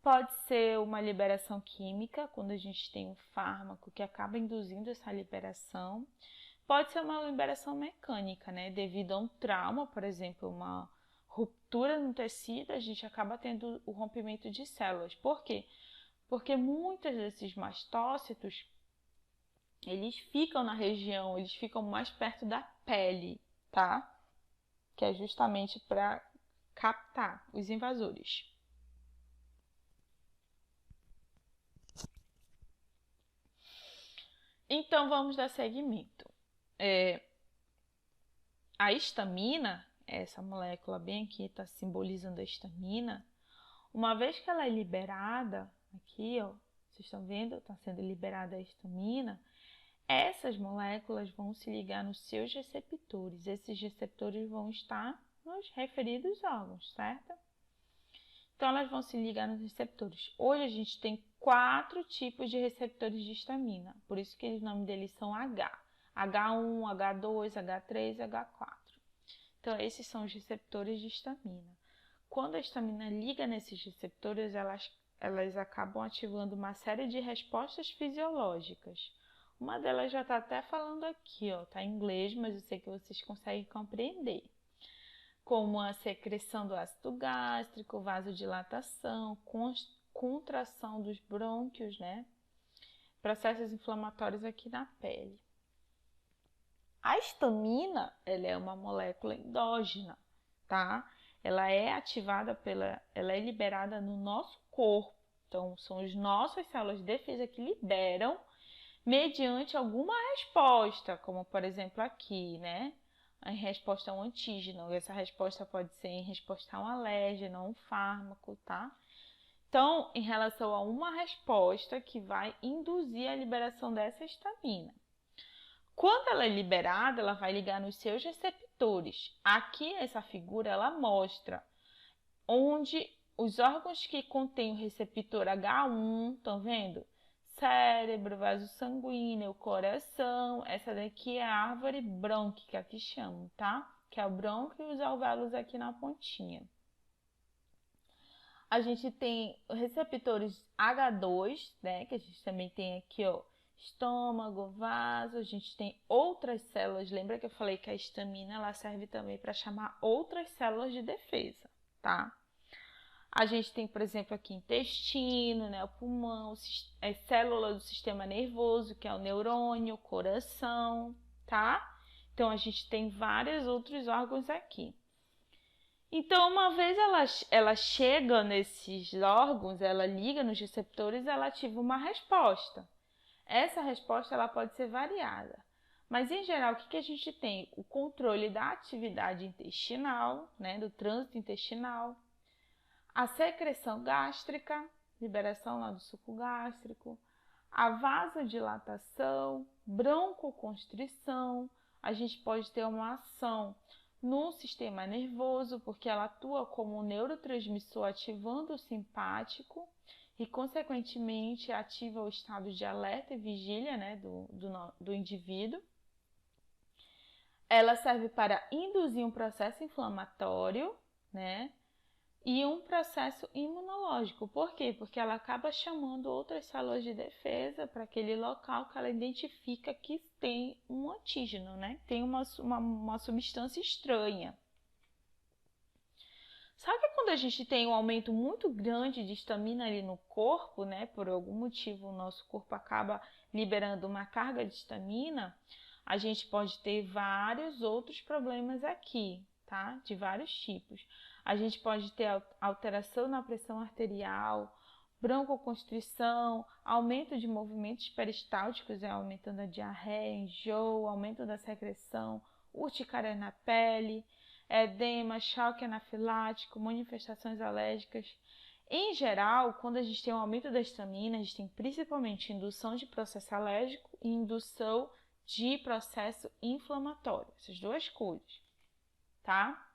Pode ser uma liberação química, quando a gente tem um fármaco que acaba induzindo essa liberação. Pode ser uma liberação mecânica, né? Devido a um trauma, por exemplo, uma ruptura no tecido, a gente acaba tendo o rompimento de células. Por quê? Porque muitos desses mastócitos, eles ficam na região, eles ficam mais perto da pele, tá? Que é justamente para captar os invasores. Então, vamos dar seguimento. A histamina, essa molécula bem aqui está simbolizando a histamina, uma vez que ela é liberada, aqui ó, vocês estão vendo, está sendo liberada a histamina, essas moléculas vão se ligar nos seus receptores. Esses receptores vão estar nos referidos órgãos, certo? Então, elas vão se ligar nos receptores. Hoje, a gente tem 4 tipos de receptores de histamina. Por isso que os nomes deles são H. H1, H2, H3 e H4. Então, esses são os receptores de histamina. Quando a histamina liga nesses receptores, elas acabam ativando uma série de respostas fisiológicas. Uma delas já está até falando aqui, ó, tá em inglês, mas eu sei que vocês conseguem compreender. Como a secreção do ácido gástrico, vasodilatação, contração dos brônquios, né? Processos inflamatórios aqui na pele. A histamina, ela é uma molécula endógena, tá? Ela é ativada ela é liberada no nosso corpo. Então, são as nossas células de defesa que liberam mediante alguma resposta, como por exemplo aqui, né? Em resposta a um antígeno. Essa resposta pode ser em resposta a um alérgeno, a um fármaco, tá? Então, em relação a uma resposta que vai induzir a liberação dessa histamina. Quando ela é liberada, ela vai ligar nos seus receptores. Aqui, essa figura, ela mostra onde os órgãos que contêm o receptor H1, estão vendo? Cérebro, vaso sanguíneo, coração. Essa daqui é a árvore brônquica que chamam, tá? Que é o brônquio e os alvéolos aqui na pontinha. A gente tem receptores H2, né? Que a gente também tem aqui, ó, estômago, vaso. A gente tem outras células. Lembra que eu falei que a histamina ela serve também para chamar outras células de defesa, tá? A gente tem, por exemplo, aqui intestino, né, o pulmão, célula do sistema nervoso, que é o neurônio, o coração, tá? Então, a gente tem vários outros órgãos aqui. Então, uma vez ela chega nesses órgãos, ela liga nos receptores, ela ativa uma resposta. Essa resposta ela pode ser variada. Mas, em geral, o que a gente tem? O controle da atividade intestinal, né, do trânsito intestinal, a secreção gástrica, liberação lá do suco gástrico, a vasodilatação, broncoconstrição, a gente pode ter uma ação no sistema nervoso, porque ela atua como um neurotransmissor ativando o simpático e, consequentemente, ativa o estado de alerta e vigília, né, do indivíduo. Ela serve para induzir um processo inflamatório, né, e um processo imunológico. Por quê? Porque ela acaba chamando outras células de defesa para aquele local que ela identifica que tem um antígeno, né? Tem uma substância estranha. Sabe que quando a gente tem um aumento muito grande de histamina ali no corpo, né? Por algum motivo o nosso corpo acaba liberando uma carga de histamina, a gente pode ter vários outros problemas aqui, tá? De vários tipos. A gente pode ter alteração na pressão arterial, broncoconstrição, aumento de movimentos peristálticos, aumentando a diarreia, enjoo, aumento da secreção, urticária na pele, edema, choque anafilático, manifestações alérgicas. Em geral, quando a gente tem um aumento da histamina, a gente tem principalmente indução de processo alérgico e indução de processo inflamatório, essas duas coisas, tá?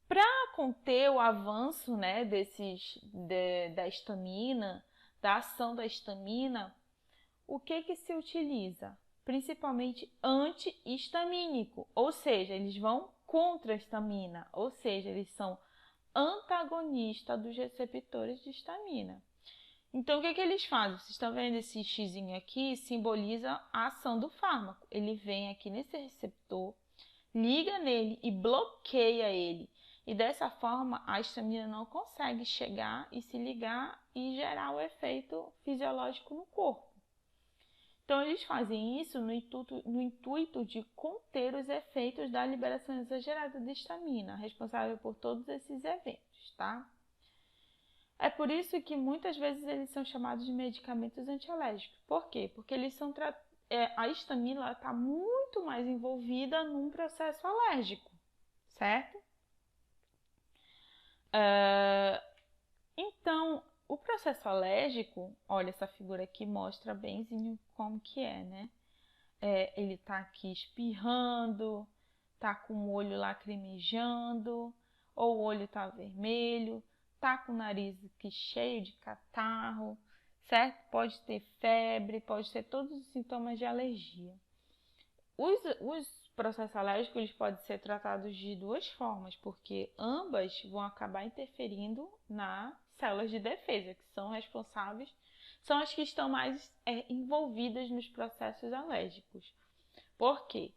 Para conter o avanço, né, da histamina, da ação da histamina, o que se utiliza? Principalmente antihistamínico, ou seja, eles vão contra a histamina, ou seja, eles são antagonistas dos receptores de histamina. Então, o que eles fazem? Vocês estão vendo esse xizinho aqui? Simboliza a ação do fármaco. Ele vem aqui nesse receptor, liga nele e bloqueia ele. E dessa forma, a histamina não consegue chegar e se ligar e gerar o efeito fisiológico no corpo. Então, eles fazem isso no intuito de conter os efeitos da liberação exagerada de histamina, responsável por todos esses eventos, tá? É por isso que muitas vezes eles são chamados de medicamentos antialérgicos. Por quê? Porque eles são a histamina está muito mais envolvida num processo alérgico, certo? Então, o processo alérgico, olha, essa figura aqui mostra benzinho como que é, né? Ele tá aqui espirrando, tá com o olho lacrimejando, ou o olho tá vermelho, tá com o nariz aqui cheio de catarro, certo? Pode ter febre, pode ter todos os sintomas de alergia. Os processos alérgicos eles podem ser tratados de duas formas, porque ambas vão acabar interferindo nas células de defesa, que são responsáveis, são as que estão mais envolvidas nos processos alérgicos. Por quê?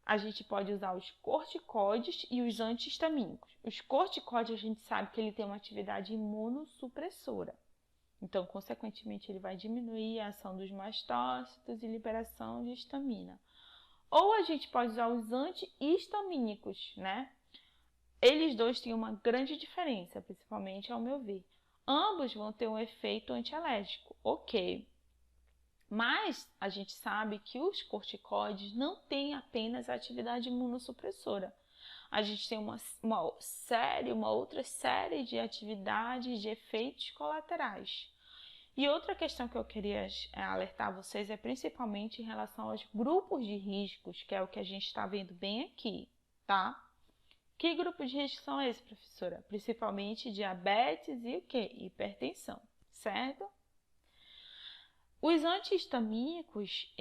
A gente pode usar os corticoides e os antihistamínicos. Os corticoides a gente sabe que ele tem uma atividade imunossupressora. Então, consequentemente, ele vai diminuir a ação dos mastócitos e liberação de histamina. Ou a gente pode usar os antihistamínicos, né? Eles dois têm uma grande diferença, principalmente ao meu ver. Ambos vão ter um efeito antialérgico, ok. Mas a gente sabe que os corticoides não têm apenas atividade imunossupressora. A gente tem uma outra série de atividades, de efeitos colaterais. E outra questão que eu queria alertar vocês é principalmente em relação aos grupos de riscos, que é o que a gente está vendo bem aqui, tá? Que grupos de risco são esses, professora? Principalmente diabetes e o quê? Hipertensão, certo? Os antihistamínicos,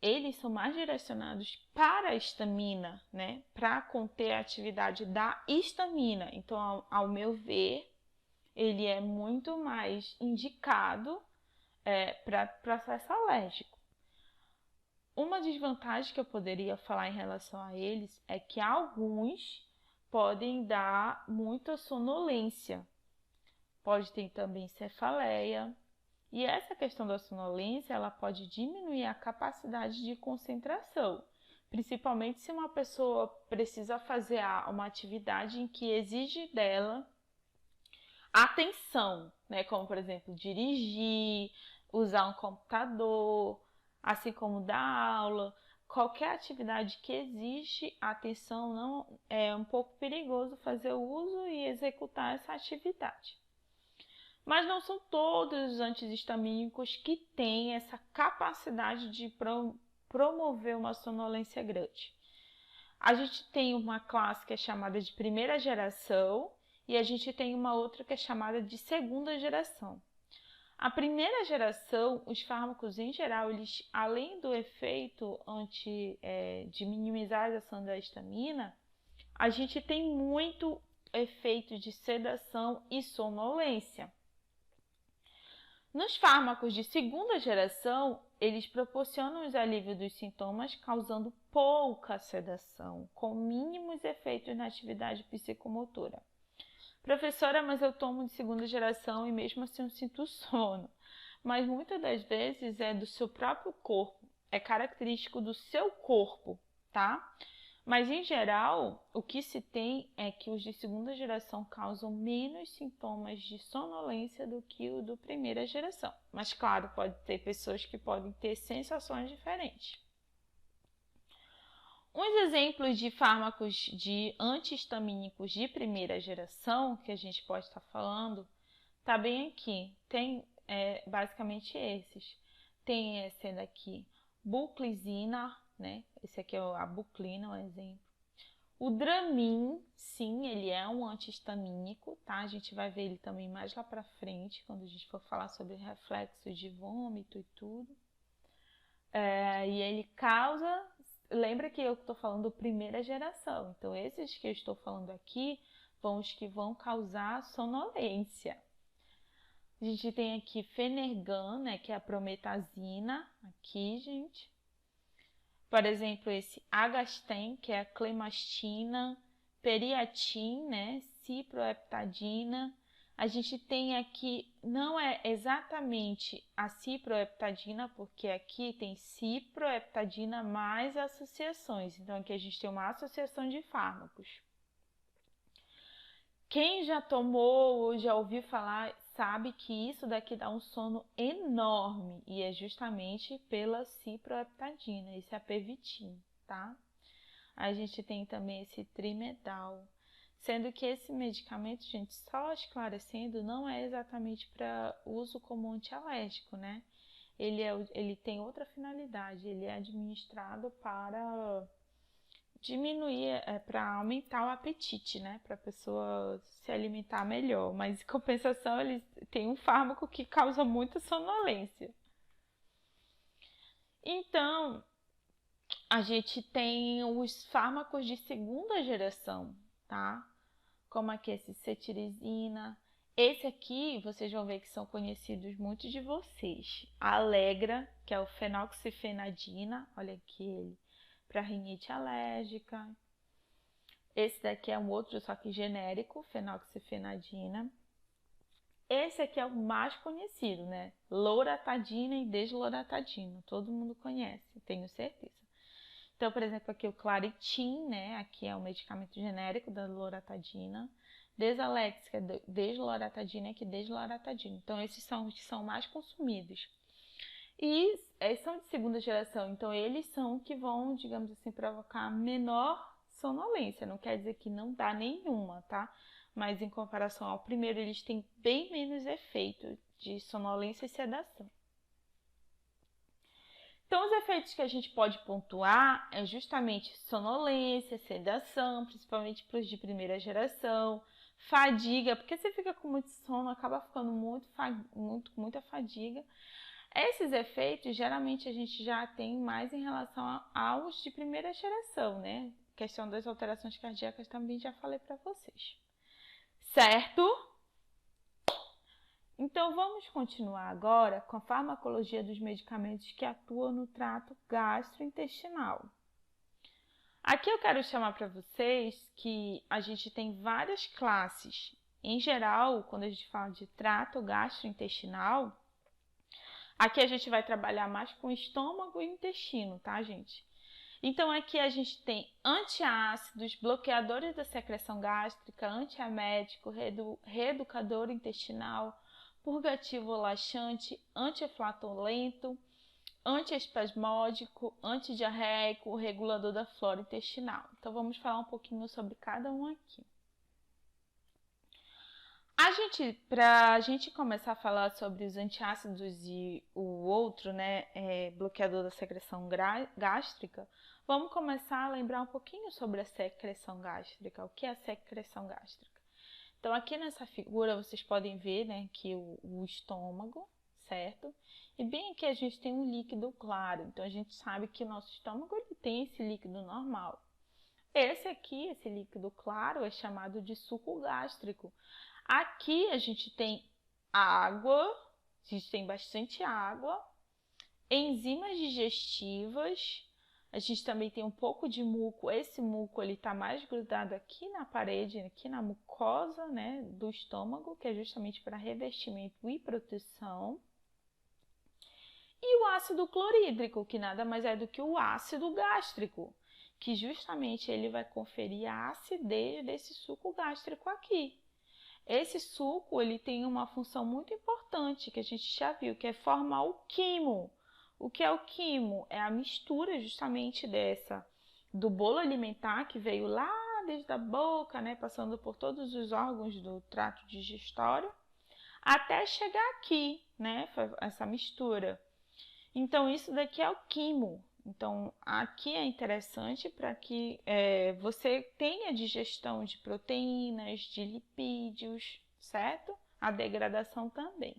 eles são mais direcionados para a histamina, né? Para conter a atividade da histamina. Então, ao meu ver, ele é muito mais indicado para processo alérgico. Uma desvantagem que eu poderia falar em relação a eles é que alguns podem dar muita sonolência. Pode ter também cefaleia. E essa questão da sonolência, ela pode diminuir a capacidade de concentração, principalmente se uma pessoa precisa fazer uma atividade em que exige dela atenção, né? Como, por exemplo, dirigir, usar um computador, assim como dar aula. Qualquer atividade que exige atenção, não é um pouco perigoso fazer o uso e executar essa atividade. Mas não são todos os antihistamínicos que têm essa capacidade de promover uma sonolência grande. A gente tem uma classe que é chamada de primeira geração e a gente tem uma outra que é chamada de segunda geração. A primeira geração, os fármacos em geral, eles, além do efeito de minimizar a ação da histamina, a gente tem muito efeito de sedação e sonolência. Nos fármacos de segunda geração, eles proporcionam os alívios dos sintomas, causando pouca sedação, com mínimos efeitos na atividade psicomotora. Professora, mas eu tomo de segunda geração e mesmo assim eu sinto sono. Mas muitas das vezes é do seu próprio corpo, é característico do seu corpo, tá? Mas em geral, o que se tem é que os de segunda geração causam menos sintomas de sonolência do que o do primeira geração. Mas claro, pode ter pessoas que podem ter sensações diferentes. Uns exemplos de fármacos de antihistamínicos de primeira geração, que a gente pode estar falando, tá bem aqui. Tem basicamente esses. Tem esse daqui, buclizina, né? Esse aqui é a buclina, um exemplo. O Dramin, sim, ele é um antihistamínico, tá? A gente vai ver ele também mais lá pra frente, quando a gente for falar sobre reflexos de vômito e tudo. E ele causa... Lembra que eu estou falando primeira geração, então esses que eu estou falando aqui são os que vão causar sonolência. A gente tem aqui Fenergan, né, que é a prometazina, aqui, gente. Por exemplo, esse Agasten, que é a clemastina, Periatin, né, ciproheptadina. A gente tem aqui, não é exatamente a ciproheptadina, porque aqui tem ciproheptadina mais associações. Então, aqui a gente tem uma associação de fármacos. Quem já tomou ou já ouviu falar sabe que isso daqui dá um sono enorme e é justamente pela ciproheptadina, esse apevitin, tá? A gente tem também esse trimedal, sendo que esse medicamento, gente, só esclarecendo, não é exatamente para uso como antialérgico, né? Ele tem outra finalidade, ele é administrado para diminuir, para aumentar o apetite, né? Para a pessoa se alimentar melhor. Mas, em compensação, ele tem um fármaco que causa muita sonolência. Então, a gente tem os fármacos de segunda geração, tá? Como aqui esse cetirizina. Esse aqui, vocês vão ver que são conhecidos muitos de vocês. A Allegra, que é o fenoxifenadina, olha aqui ele, para rinite alérgica. Esse daqui é um outro, só que genérico, fenoxifenadina. Esse aqui é o mais conhecido, né? Loratadina e desloratadina. Todo mundo conhece, tenho certeza. Então, por exemplo, aqui o Claritin, né? Aqui é o medicamento genérico da loratadina. Desalex, que é desloratadina, aqui desloratadina. Então, esses são os que são mais consumidos. E são de segunda geração, então eles são que vão, digamos assim, provocar menor sonolência. Não quer dizer que não dá nenhuma, tá? Mas em comparação ao primeiro, eles têm bem menos efeito de sonolência e sedação. Então, os efeitos que a gente pode pontuar é justamente sonolência, sedação, principalmente para os de primeira geração, fadiga, porque você fica com muito sono, acaba ficando muita fadiga. Esses efeitos, geralmente, a gente já tem mais em relação aos de primeira geração, né? Questão das alterações cardíacas também já falei para vocês. Certo? Então, vamos continuar agora com a farmacologia dos medicamentos que atuam no trato gastrointestinal. Aqui eu quero chamar para vocês que a gente tem várias classes. Em geral, quando a gente fala de trato gastrointestinal, aqui a gente vai trabalhar mais com estômago e intestino, tá, gente? Então, aqui a gente tem antiácidos, bloqueadores da secreção gástrica, antiemético, reeducador intestinal, purgativo laxante, anti-flatulento, antiespasmódico, antidiarreico, regulador da flora intestinal. Então, vamos falar um pouquinho sobre cada um aqui. Para a gente começar a falar sobre os antiácidos e o outro, né, bloqueador da secreção gástrica, vamos começar a lembrar um pouquinho sobre a secreção gástrica. O que é a secreção gástrica? Então, aqui nessa figura, vocês podem ver, né, que o estômago, certo? E bem aqui a gente tem um líquido claro. Então, a gente sabe que o nosso estômago ele tem esse líquido normal. Esse aqui, esse líquido claro, é chamado de suco gástrico. Aqui a gente tem água, a gente tem bastante água, enzimas digestivas, a gente também tem um pouco de muco. Esse muco ele está mais grudado aqui na parede, aqui na mucosa, né, do estômago, que é justamente para revestimento e proteção. E o ácido clorídrico, que nada mais é do que o ácido gástrico, que justamente ele vai conferir a acidez desse suco gástrico aqui. Esse suco ele tem uma função muito importante que a gente já viu, que é formar o quimo. O que é o quimo? É a mistura justamente do bolo alimentar que veio lá desde a boca, né, passando por todos os órgãos do trato digestório, até chegar aqui, né, essa mistura. Então, isso daqui é o quimo. Então, aqui é interessante para que você tenha digestão de proteínas, de lipídios, certo? A degradação também.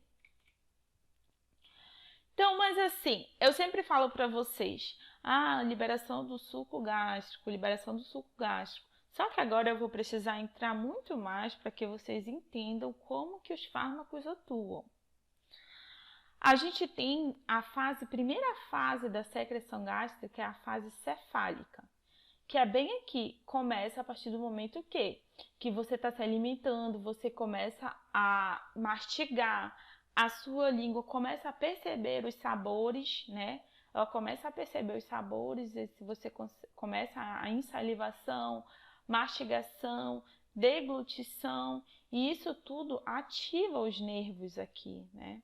Então, mas assim, eu sempre falo para vocês, liberação do suco gástrico, liberação do suco gástrico. Só que agora eu vou precisar entrar muito mais para que vocês entendam como que os fármacos atuam. A gente tem a primeira fase da secreção gástrica, que é a fase cefálica, que é bem aqui, começa a partir do momento que você está se alimentando, você começa a mastigar, a sua língua começa a perceber os sabores, né? Ela começa a perceber os sabores, e se você começa a insalivação, mastigação, deglutição, e isso tudo ativa os nervos aqui, né?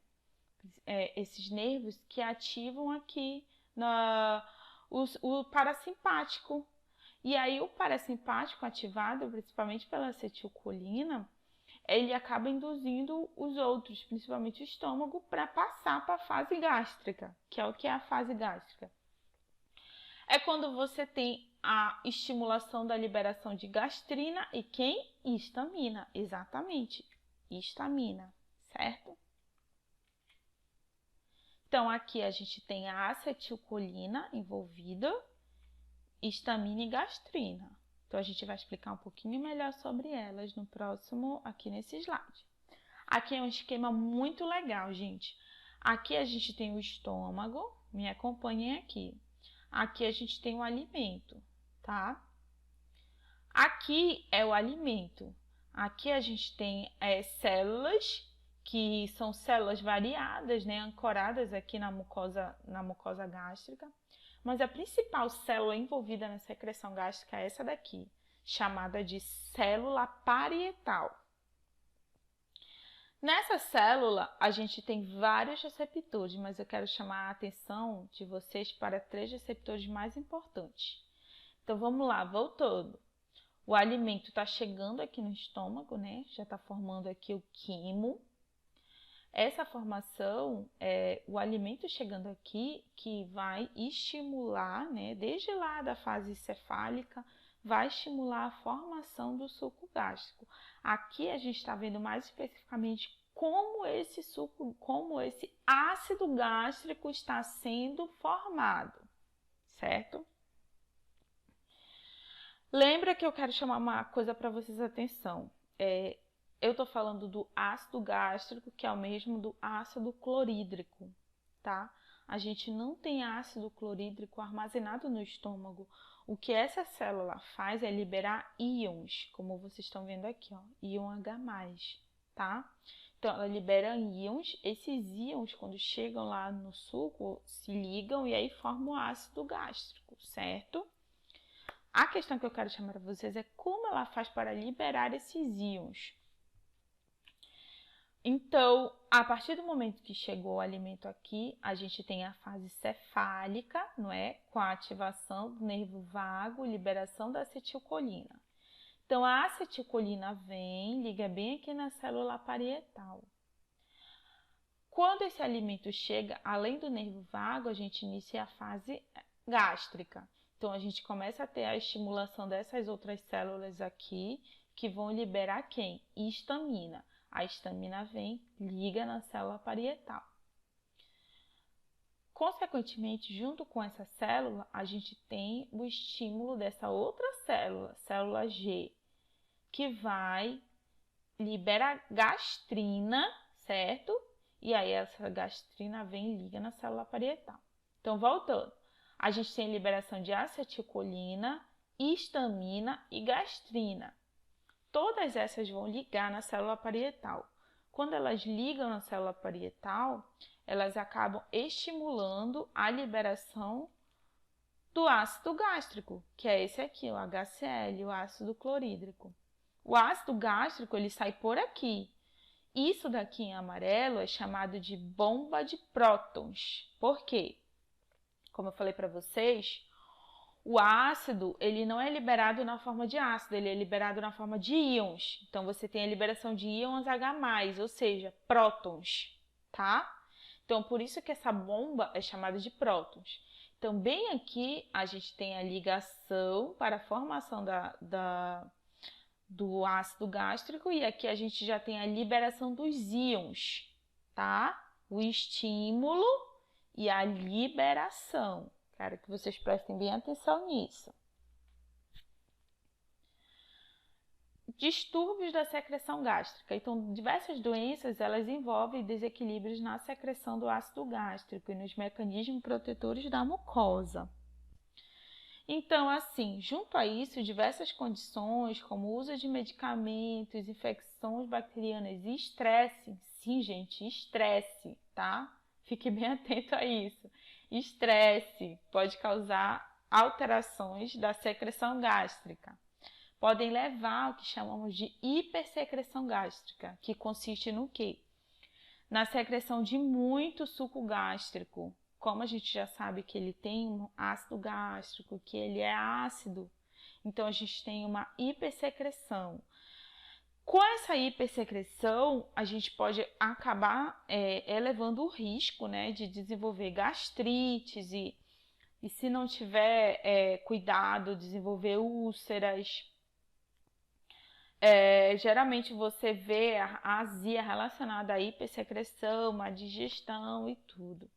Esses nervos que ativam aqui o parasimpático. E aí o parasimpático ativado, principalmente pela acetilcolina, ele acaba induzindo os outros, principalmente o estômago, para passar para a fase gástrica. Que é o que é a fase gástrica? É quando você tem a estimulação da liberação de gastrina e histamina, exatamente, histamina, certo? Então, aqui a gente tem a acetilcolina envolvida, histamina e gastrina. Então, a gente vai explicar um pouquinho melhor sobre elas no próximo, aqui nesse slide. Aqui é um esquema muito legal, gente. Aqui a gente tem o estômago, me acompanhem aqui. Aqui a gente tem o alimento, tá? Aqui é o alimento. Aqui a gente tem células, que são células variadas, né, ancoradas aqui na mucosa gástrica. Mas a principal célula envolvida na secreção gástrica é essa daqui, chamada de célula parietal. Nessa célula, a gente tem vários receptores, mas eu quero chamar a atenção de vocês para 3 receptores mais importantes. Então, vamos lá, voltando. O alimento está chegando aqui no estômago, né? Já está formando aqui o quimo. Essa formação, o alimento chegando aqui, que vai estimular, né? Desde lá da fase cefálica, vai estimular a formação do suco gástrico. Aqui a gente está vendo mais especificamente como esse ácido gástrico está sendo formado, certo? Lembra que eu quero chamar uma coisa para vocês atenção. Eu estou falando do ácido gástrico, que é o mesmo do ácido clorídrico, tá? A gente não tem ácido clorídrico armazenado no estômago. o que essa célula faz é liberar íons, como vocês estão vendo aqui, ó, íon H+, tá? Então, ela libera íons, esses íons, quando chegam lá no suco, se ligam e aí formam o ácido gástrico, certo? A questão que eu quero chamar para vocês é como ela faz para liberar esses íons. Então, a partir do momento que chegou o alimento aqui, a gente tem a fase cefálica, não é? Com a ativação do nervo vago, liberação da acetilcolina. Então, a acetilcolina vem, liga bem aqui na célula parietal. Quando esse alimento chega, além do nervo vago, a gente inicia a fase gástrica. Então, a gente começa a ter a estimulação dessas outras células aqui, que vão liberar quem? Histamina. A histamina vem, liga na célula parietal. Consequentemente, junto com essa célula, a gente tem o estímulo dessa outra célula, célula G, que vai liberar gastrina, certo? E aí essa gastrina vem e liga na célula parietal. Então, voltando, a gente tem liberação de acetilcolina, histamina e gastrina. Todas essas vão ligar na célula parietal. Quando elas ligam na célula parietal, elas acabam estimulando a liberação do ácido gástrico, que é esse aqui, o HCl, o ácido clorídrico. O ácido gástrico, ele sai por aqui. Isso daqui em amarelo é chamado de bomba de prótons. Por quê? Como eu falei para vocês, o ácido, ele não é liberado na forma de ácido, ele é liberado na forma de íons. Então, você tem a liberação de íons H+, ou seja, prótons, tá? Então, por isso que essa bomba é chamada de prótons. Então, bem aqui, a gente tem a ligação para a formação do ácido gástrico e aqui a gente já tem a liberação dos íons, tá? O estímulo e a liberação. Quero que vocês prestem bem atenção nisso. Distúrbios da secreção gástrica. Então, diversas doenças, elas envolvem desequilíbrios na secreção do ácido gástrico e nos mecanismos protetores da mucosa. Então, assim, junto a isso, diversas condições, como o uso de medicamentos, infecções bacterianas e estresse, sim, gente, estresse, tá? Fique bem atento a isso. Estresse pode causar alterações da secreção gástrica. Podem levar ao que chamamos de hipersecreção gástrica, que consiste no quê? Na secreção de muito suco gástrico. Como a gente já sabe que ele tem um ácido gástrico, que ele é ácido, então a gente tem uma hipersecreção. Com essa hipersecreção, a gente pode acabar elevando o risco, né, de desenvolver gastrites e se não tiver cuidado, desenvolver úlceras. Geralmente você vê a azia relacionada à hipersecreção, à digestão e tudo.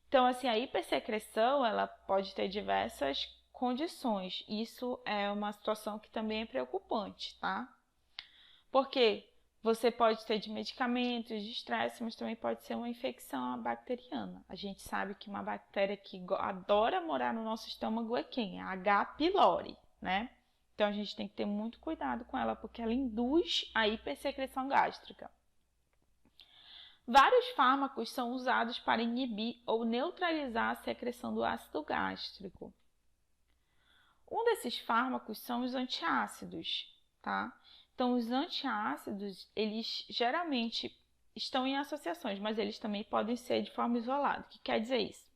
Então, assim, a hipersecreção, ela pode ter diversas condições. Isso é uma situação que também é preocupante, tá? Porque você pode ter de medicamentos, de estresse, mas também pode ser uma infecção bacteriana. A gente sabe que uma bactéria que adora morar no nosso estômago é quem? A H. pylori, né? Então, a gente tem que ter muito cuidado com ela, porque ela induz a hipersecreção gástrica. Vários fármacos são usados para inibir ou neutralizar a secreção do ácido gástrico. Um desses fármacos são os antiácidos, tá? Então, os antiácidos, eles geralmente estão em associações, mas eles também podem ser de forma isolada. O que quer dizer isso?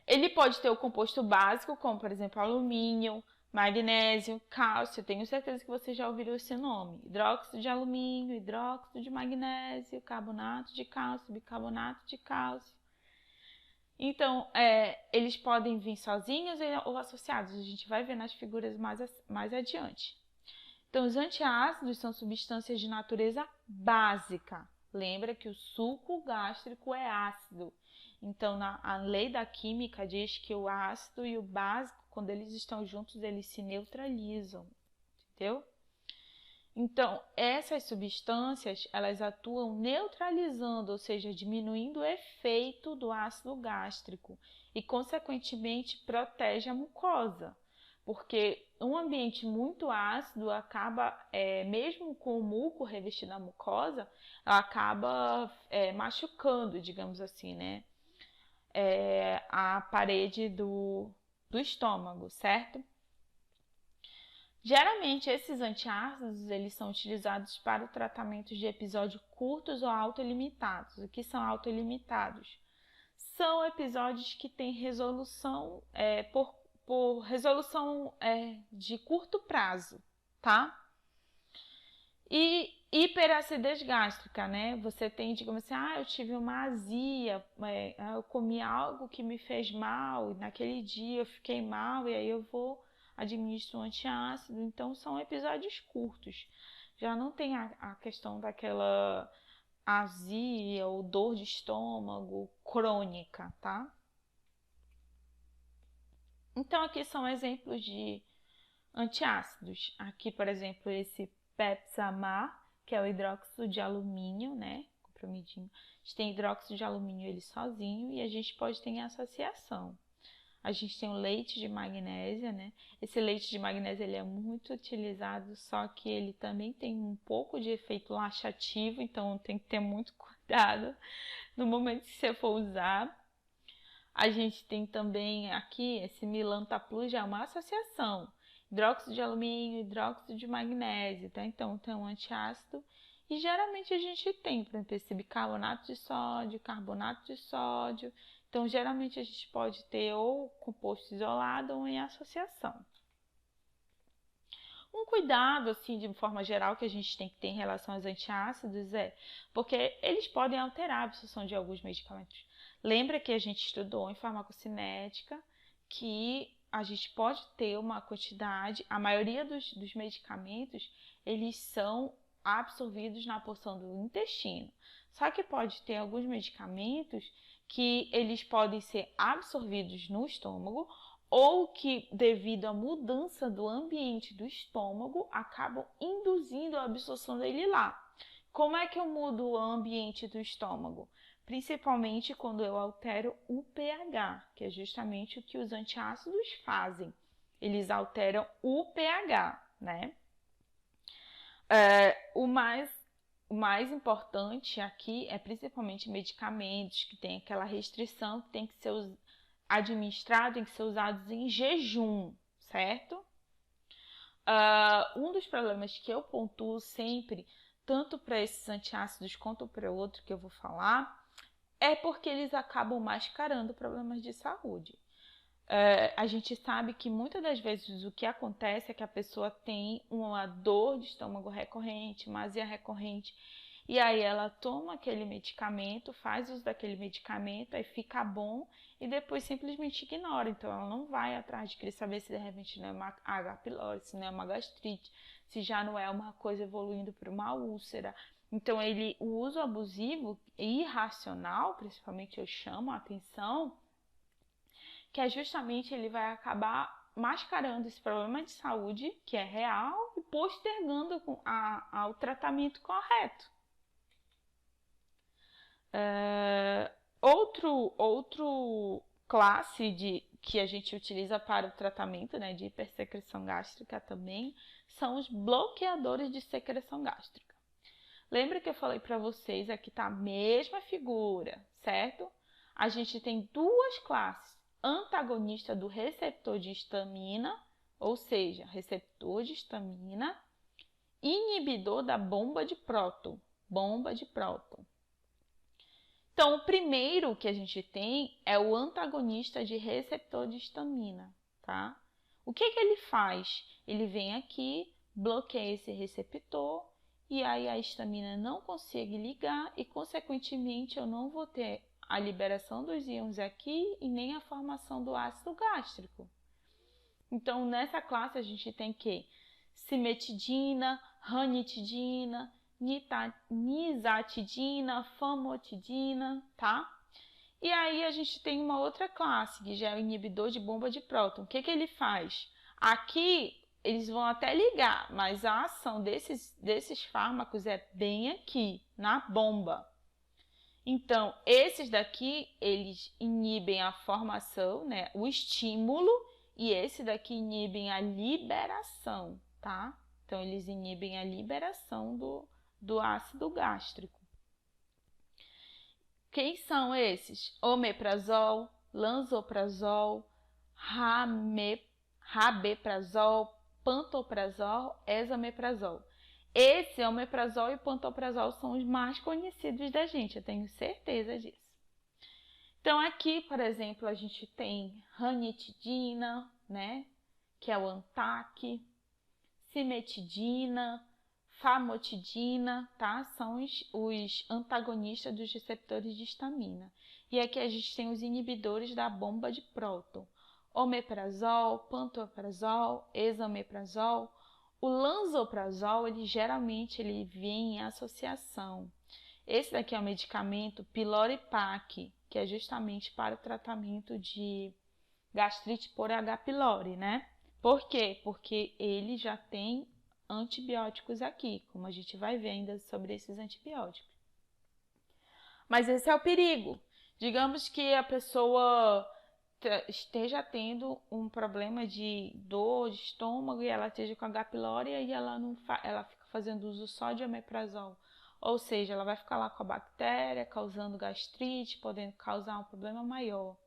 Ele pode ter o composto básico, como, por exemplo, alumínio, magnésio, cálcio. Tenho certeza que vocês já ouviram esse nome. Hidróxido de alumínio, hidróxido de magnésio, carbonato de cálcio, bicarbonato de cálcio. Então, eles podem vir sozinhos ou associados. A gente vai ver nas figuras mais adiante. Então, os antiácidos são substâncias de natureza básica. Lembra que o suco gástrico é ácido. Então, a lei da química diz que o ácido e o básico, quando eles estão juntos, eles se neutralizam. Entendeu? Então, essas substâncias, elas atuam neutralizando, ou seja, diminuindo o efeito do ácido gástrico e, consequentemente, protege a mucosa. Porque um ambiente muito ácido acaba, mesmo com o muco revestido na mucosa, ela acaba machucando, digamos assim, né? A parede do estômago, certo? Geralmente, esses antiácidos eles são utilizados para o tratamento de episódios curtos ou autolimitados. O que são autolimitados? São episódios que têm resolução por resolução de curto prazo, tá? E hiperacidez gástrica, né? Você tem, digamos assim, eu tive uma azia, eu comi algo que me fez mal, e naquele dia eu fiquei mal, e aí eu vou administro um antiácido. Então, são episódios curtos. Já não tem a questão daquela azia ou dor de estômago crônica, tá? Então, aqui são exemplos de antiácidos. Aqui, por exemplo, esse Pepsamar, que é o hidróxido de alumínio, né? Comprimidinho. A gente tem hidróxido de alumínio ele sozinho e a gente pode ter em associação. A gente tem o leite de magnésia, né? Esse leite de magnésia ele é muito utilizado, só que ele também tem um pouco de efeito laxativo, então tem que ter muito cuidado no momento que você for usar. A gente tem também aqui esse Milanta Plus, já é uma associação. Hidróxido de alumínio, hidróxido de magnésio, tá? Então tem um antiácido. E geralmente a gente tem, por exemplo, esse bicarbonato de sódio, carbonato de sódio. Então, geralmente a gente pode ter ou composto isolado ou em associação. Um cuidado, assim, de forma geral, que a gente tem que ter em relação aos antiácidos porque eles podem alterar a absorção de alguns medicamentos. Lembra que a gente estudou em farmacocinética que a gente pode ter uma quantidade, a maioria dos medicamentos, eles são absorvidos na porção do intestino. Só que pode ter alguns medicamentos que eles podem ser absorvidos no estômago ou que, devido à mudança do ambiente do estômago, acabam induzindo a absorção dele lá. Como é que eu mudo o ambiente do estômago? Principalmente quando eu altero o pH, que é justamente o que os antiácidos fazem. Eles alteram o pH, né? O mais importante aqui é principalmente medicamentos que tem aquela restrição que tem que ser administrados, tem que ser usados em jejum, certo? Um dos problemas que eu pontuo sempre, tanto para esses antiácidos quanto para o outro que eu vou falar, é porque eles acabam mascarando problemas de saúde. A gente sabe que muitas das vezes o que acontece é que a pessoa tem uma dor de estômago recorrente, uma azia recorrente, e aí ela toma aquele medicamento, faz uso daquele medicamento, aí fica bom e depois simplesmente ignora. Então ela não vai atrás de querer saber se de repente não é uma H. pylori, se não é uma gastrite, se já não é uma coisa evoluindo para uma úlcera. Então o uso abusivo e irracional, principalmente eu chamo a atenção, que é justamente ele vai acabar mascarando esse problema de saúde, que é real, e postergando ao tratamento correto. Outro classe que a gente utiliza para o tratamento, né, de hipersecreção gástrica também são os bloqueadores de secreção gástrica. Lembra que eu falei para vocês, aqui tá a mesma figura, certo? A gente tem duas classes, antagonista do receptor de histamina, ou seja, receptor de histamina, inibidor da bomba de próton. Então, o primeiro que a gente tem é o antagonista de receptor de histamina, tá? O que ele faz? Ele vem aqui, bloqueia esse receptor e aí a histamina não consegue ligar e, consequentemente, eu não vou ter a liberação dos íons aqui e nem a formação do ácido gástrico. Então, nessa classe a gente tem que cimetidina, ranitidina, nizatidina, famotidina, tá? E aí a gente tem uma outra classe, que já é o inibidor de bomba de próton. O que ele faz? Aqui eles vão até ligar, mas a ação desses fármacos é bem aqui, na bomba. Então, esses daqui, eles inibem a formação, né, o estímulo, e esse daqui inibem a liberação, tá? Então, eles inibem a liberação do ácido gástrico. Quem são esses? Omeprazol, lansoprazol, rabeprazol, pantoprazol, esomeprazol. Esse omeprazol e pantoprazol são os mais conhecidos da gente, eu tenho certeza disso. Então, aqui, por exemplo, a gente tem ranitidina, né? Que é o Antac, cimetidina, famotidina, tá? São os antagonistas dos receptores de histamina. E aqui a gente tem os inibidores da bomba de próton. Omeprazol, pantoprazol, esomeprazol. O lansoprazol, geralmente vem em associação. Esse daqui é o medicamento Pylori-Pack, que é justamente para o tratamento de gastrite por H. pylori, né? Por quê? Porque ele já tem antibióticos aqui, como a gente vai ver ainda sobre esses antibióticos. Mas esse é o perigo. Digamos que a pessoa esteja tendo um problema de dor de estômago e ela esteja com H. pylori e ela fica fazendo uso só de omeprazol. Ou seja, ela vai ficar lá com a bactéria, causando gastrite, podendo causar um problema maior.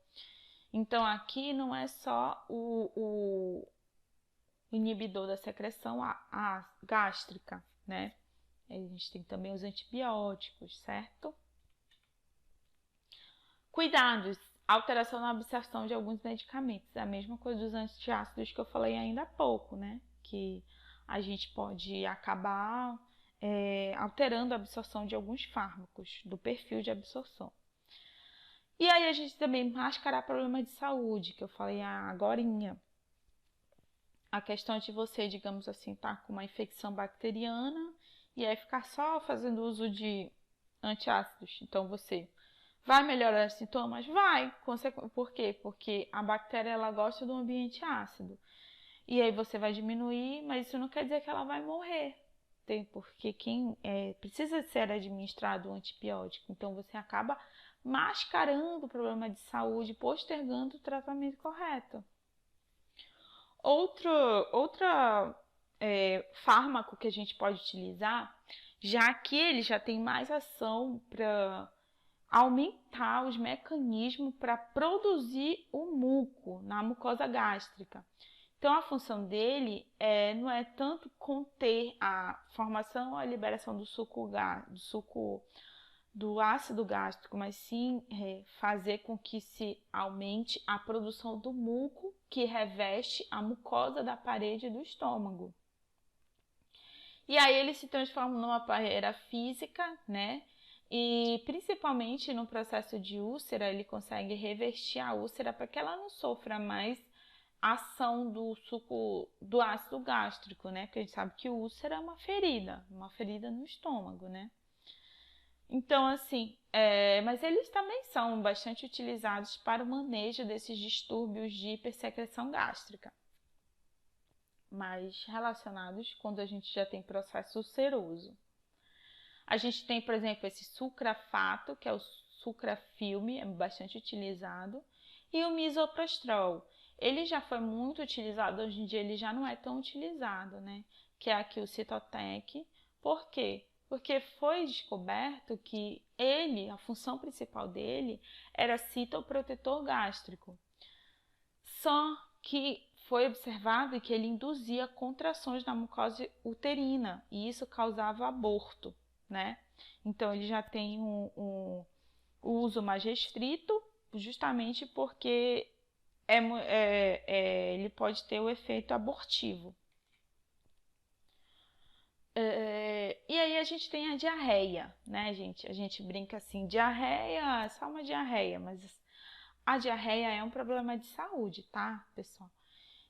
Então, aqui não é só o inibidor da secreção gástrica, né? A gente tem também os antibióticos, certo? Cuidados. Alteração na absorção de alguns medicamentos. É a mesma coisa dos antiácidos que eu falei ainda há pouco, né? Que a gente pode acabar alterando a absorção de alguns fármacos, do perfil de absorção. E aí a gente também mascarar problema de saúde, que eu falei agorinha. A questão de você, digamos assim, tá com uma infecção bacteriana e aí ficar só fazendo uso de antiácidos. Então você vai melhorar os sintomas? Vai. Por quê? Porque a bactéria ela gosta do ambiente ácido. E aí você vai diminuir, mas isso não quer dizer que ela vai morrer. Porque precisa ser administrado um antibiótico. Então você acaba mascarando o problema de saúde, postergando o tratamento correto. Outro fármaco que a gente pode utilizar, já que ele já tem mais ação para aumentar os mecanismos para produzir o muco na mucosa gástrica. Então, a função dele não é tanto conter a formação ou a liberação do suco do ácido gástrico, mas sim fazer com que se aumente a produção do muco que reveste a mucosa da parede do estômago. E aí ele se transforma numa barreira física, né? E principalmente no processo de úlcera, ele consegue revestir a úlcera para que ela não sofra mais ação do suco do ácido gástrico, né? Porque a gente sabe que úlcera é uma ferida no estômago, né? Então, assim, mas eles também são bastante utilizados para o manejo desses distúrbios de hipersecreção gástrica, mais relacionados quando a gente já tem processo ulceroso. A gente tem, por exemplo, esse sucrafato, que é o sucrafilme, é bastante utilizado, e o misoprostol. Ele já foi muito utilizado, hoje em dia ele já não é tão utilizado, né? Que é aqui o Cytotec. Por quê? Porque foi descoberto que a função principal dele era citoprotetor gástrico. Só que foi observado que ele induzia contrações na mucosa uterina e isso causava aborto, né? Então ele já tem um uso mais restrito, justamente porque ele pode ter o efeito abortivo. E aí a gente tem a diarreia, né, gente? A gente brinca assim, diarreia é só uma diarreia, mas a diarreia é um problema de saúde, tá, pessoal?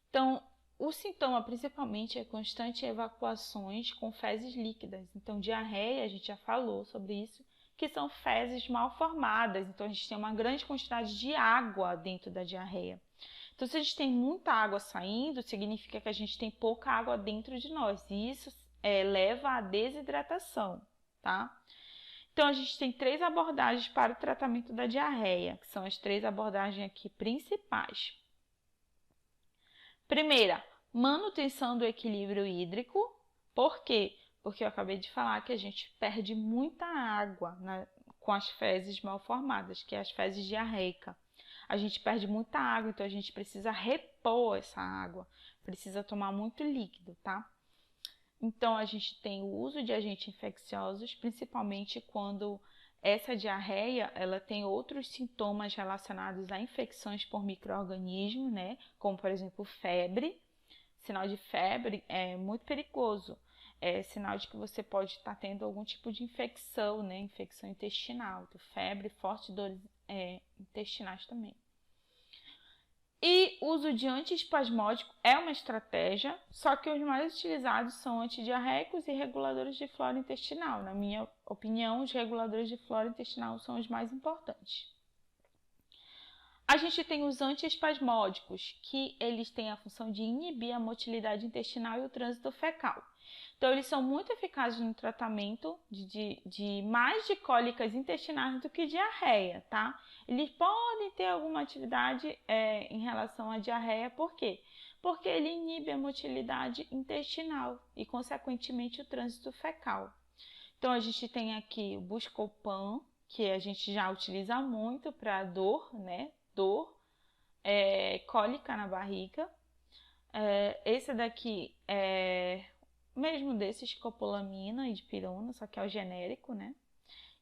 Então, o sintoma principalmente é constante evacuações com fezes líquidas. Então, diarreia, a gente já falou sobre isso, que são fezes mal formadas. Então, a gente tem uma grande quantidade de água dentro da diarreia. Então, se a gente tem muita água saindo, significa que a gente tem pouca água dentro de nós, e isso leva à desidratação, tá? Então, a gente tem 3 abordagens para o tratamento da diarreia, que são as 3 abordagens aqui principais. Primeira, manutenção do equilíbrio hídrico. Por quê? Porque eu acabei de falar que a gente perde muita água com as fezes mal formadas, que é as fezes diarreicas. A gente perde muita água, então a gente precisa repor essa água, precisa tomar muito líquido, tá? Então, a gente tem o uso de agentes infecciosos, principalmente quando essa diarreia, ela tem outros sintomas relacionados a infecções por micro-organismos, né? Como, por exemplo, febre. Sinal de febre é muito perigoso. É sinal de que você pode estar tendo algum tipo de infecção, né? Infecção intestinal. Então, febre, forte dores intestinais também. E o uso de antiespasmódico é uma estratégia, só que os mais utilizados são antidiarreicos e reguladores de flora intestinal. Na minha opinião, os reguladores de flora intestinal são os mais importantes. A gente tem os antiespasmódicos, que eles têm a função de inibir a motilidade intestinal e o trânsito fecal. Então, eles são muito eficazes no tratamento mais de cólicas intestinais do que diarreia, tá? Eles podem ter alguma atividade em relação à diarreia, por quê? Porque ele inibe a motilidade intestinal e, consequentemente, o trânsito fecal. Então, a gente tem aqui o Buscopan, que a gente já utiliza muito para dor, né? Cólica na barriga. Esse daqui é mesmo desse, escopolamina e dipirona, só que é o genérico, né?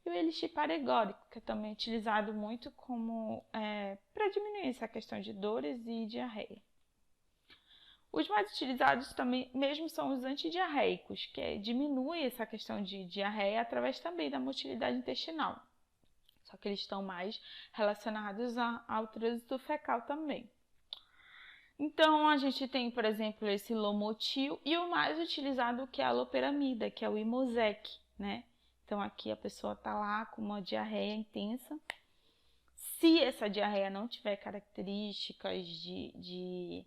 E o elixir paregórico, que é também utilizado muito como para diminuir essa questão de dores e diarreia. Os mais utilizados também mesmo são os antidiarreicos, que diminui essa questão de diarreia através também da motilidade intestinal. Só que eles estão mais relacionados ao trânsito fecal também. Então, a gente tem, por exemplo, esse Lomotil e o mais utilizado que é a loperamida, que é o Imosec, né? Então, aqui a pessoa tá lá com uma diarreia intensa. Se essa diarreia não tiver características de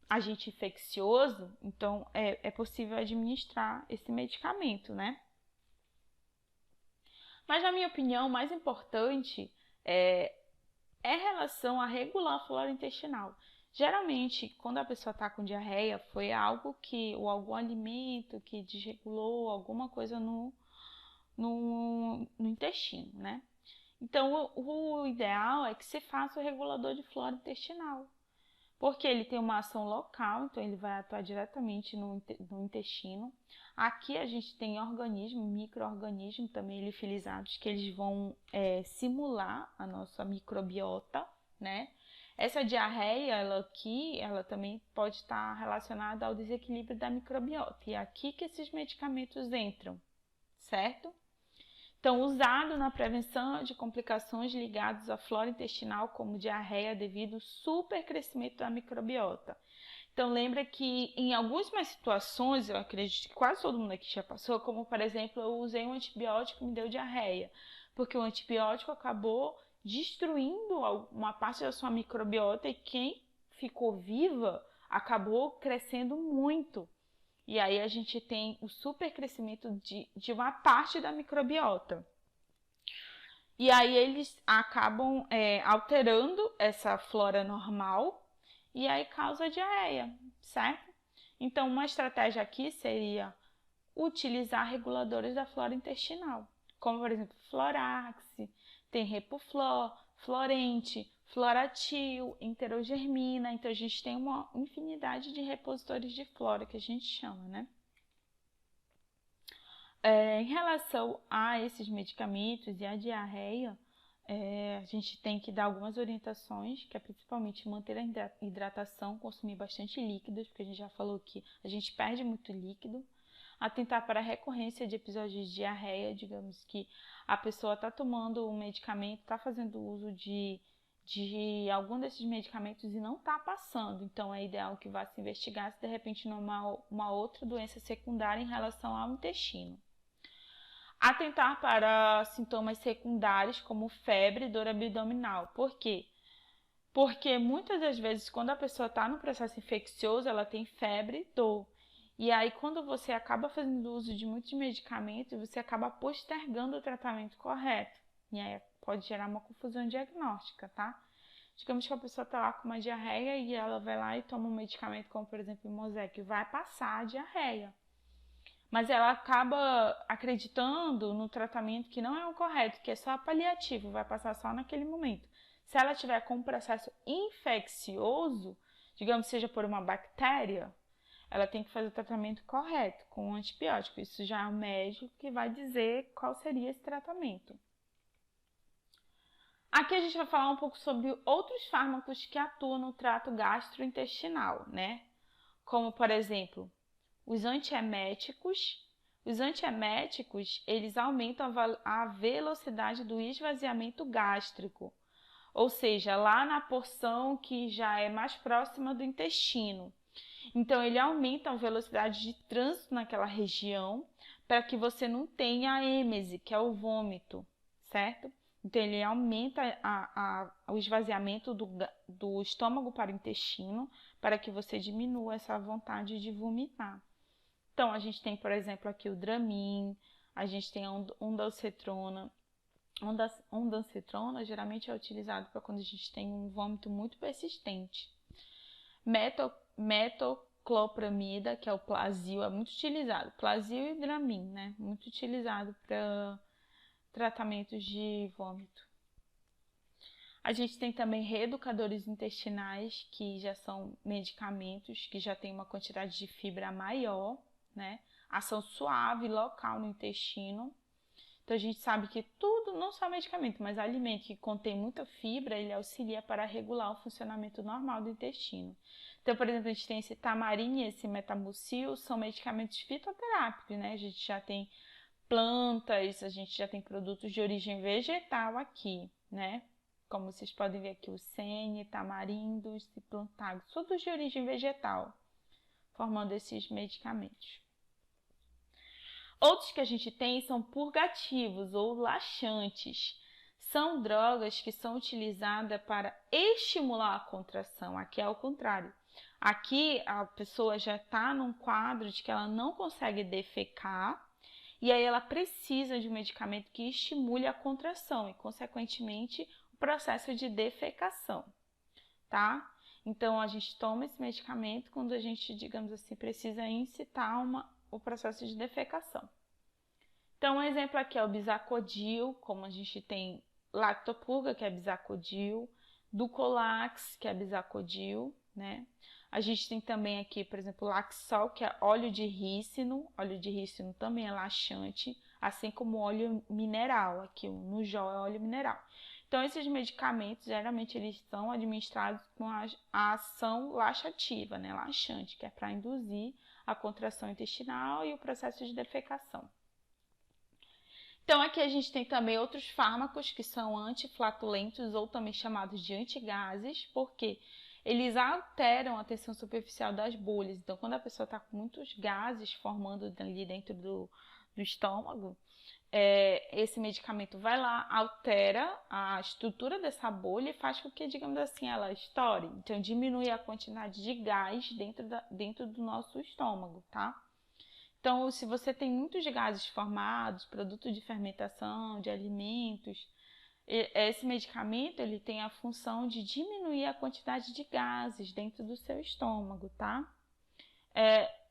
agente infeccioso, então é possível administrar esse medicamento, né? Mas, na minha opinião, o mais importante é relação a regular a flora intestinal. Geralmente, quando a pessoa está com diarreia, foi ou algum alimento que desregulou alguma coisa no intestino, né? Então, o ideal é que se faça o regulador de flora intestinal, porque ele tem uma ação local, então ele vai atuar diretamente no intestino. Aqui a gente tem micro-organismos também liofilizados, que eles vão simular a nossa microbiota, né? Essa diarreia, ela também pode estar relacionada ao desequilíbrio da microbiota. E é aqui que esses medicamentos entram, certo? Então, usado na prevenção de complicações ligadas à flora intestinal, como diarreia devido ao supercrescimento da microbiota. Então, lembra que em algumas situações, eu acredito que quase todo mundo aqui já passou, como, por exemplo, eu usei um antibiótico e me deu diarreia, porque o antibiótico acabou destruindo uma parte da sua microbiota e quem ficou viva acabou crescendo muito. E aí a gente tem o supercrescimento de uma parte da microbiota. E aí eles acabam alterando essa flora normal e aí causa diarreia, certo? Então, uma estratégia aqui seria utilizar reguladores da flora intestinal, como, por exemplo, Florax, tem Repuflor, Florente, Floratil, Enterogermina. Então, a gente tem uma infinidade de repositores de flora que a gente chama, né? Em relação a esses medicamentos e a diarreia, a gente tem que dar algumas orientações, que é principalmente manter a hidratação, consumir bastante líquidos, porque a gente já falou que a gente perde muito líquido. Atentar para a recorrência de episódios de diarreia, digamos que a pessoa está tomando um medicamento, está fazendo uso de algum desses medicamentos e não está passando. Então, é ideal que vá se investigar se de repente não há uma outra doença secundária em relação ao intestino. Atentar para sintomas secundários como febre e dor abdominal. Por quê? Porque muitas das vezes, quando a pessoa está no processo infeccioso, ela tem febre e dor. E aí, quando você acaba fazendo uso de muitos medicamentos, você acaba postergando o tratamento correto. E aí pode gerar uma confusão diagnóstica, tá? Digamos que a pessoa está lá com uma diarreia e ela vai lá e toma um medicamento como, por exemplo, o Mosec, vai passar a diarreia. Mas ela acaba acreditando no tratamento que não é o correto, que é só paliativo, vai passar só naquele momento. Se ela tiver com um processo infeccioso, digamos seja por uma bactéria, ela tem que fazer o tratamento correto, com um antibiótico. Isso já é o médico que vai dizer qual seria esse tratamento. Aqui a gente vai falar um pouco sobre outros fármacos que atuam no trato gastrointestinal, né? Como, por exemplo, os antieméticos. Os antieméticos, eles aumentam a velocidade do esvaziamento gástrico, ou seja, lá na porção que já é mais próxima do intestino. Então, ele aumenta a velocidade de trânsito naquela região para que você não tenha a êmese, que é o vômito, certo? Então, ele aumenta o esvaziamento do estômago para o intestino para que você diminua essa vontade de vomitar. Então, a gente tem, por exemplo, aqui o Dramin, a gente tem a ondansetrona. Ondansetrona geralmente é utilizado para quando a gente tem um vômito muito persistente. Metoclopramida, que é o Plasil, é muito utilizado. Plasil e Dramin, né? Muito utilizado para tratamentos de vômito. A gente tem também reeducadores intestinais, que já são medicamentos que já têm uma quantidade de fibra maior, né? Ação suave, local no intestino. Então, a gente sabe que tudo, não só medicamento, mas alimento que contém muita fibra, ele auxilia para regular o funcionamento normal do intestino. Então, por exemplo, a gente tem esse tamarim e esse metamucil, são medicamentos fitoterápicos, né? A gente já tem plantas, a gente já tem produtos de origem vegetal aqui, né? Como vocês podem ver aqui, o sene, tamarindo, e plantago, todos de origem vegetal, formando esses medicamentos. Outros que a gente tem são purgativos ou laxantes. São drogas que são utilizadas para estimular a contração. Aqui é o contrário. Aqui a pessoa já está num quadro de que ela não consegue defecar e aí ela precisa de um medicamento que estimule a contração e, consequentemente, o processo de defecação, tá? Então, a gente toma esse medicamento quando a gente, digamos assim, precisa incitar o processo de defecação. Então, um exemplo aqui é o Bisacodyl, como a gente tem Lactopurga, que é Bisacodyl, Dulcolax, que é Bisacodyl, né? A gente tem também aqui, por exemplo, Laxol, que é óleo de rícino. Óleo de rícino também é laxante, assim como óleo mineral. Aqui no Nujol é óleo mineral. Então, esses medicamentos, geralmente, eles são administrados com a ação laxativa, né? Laxante, que é para induzir a contração intestinal e o processo de defecação. Então, aqui a gente tem também outros fármacos que são antiflatulentos ou também chamados de antigases, porque eles alteram a tensão superficial das bolhas. Então, quando a pessoa está com muitos gases formando ali dentro do estômago, esse medicamento vai lá, altera a estrutura dessa bolha e faz com que, digamos assim, ela estoure. Então, diminui a quantidade de gás dentro do nosso estômago, tá? Então, se você tem muitos gases formados, produto de fermentação, de alimentos, esse medicamento ele tem a função de diminuir a quantidade de gases dentro do seu estômago, tá?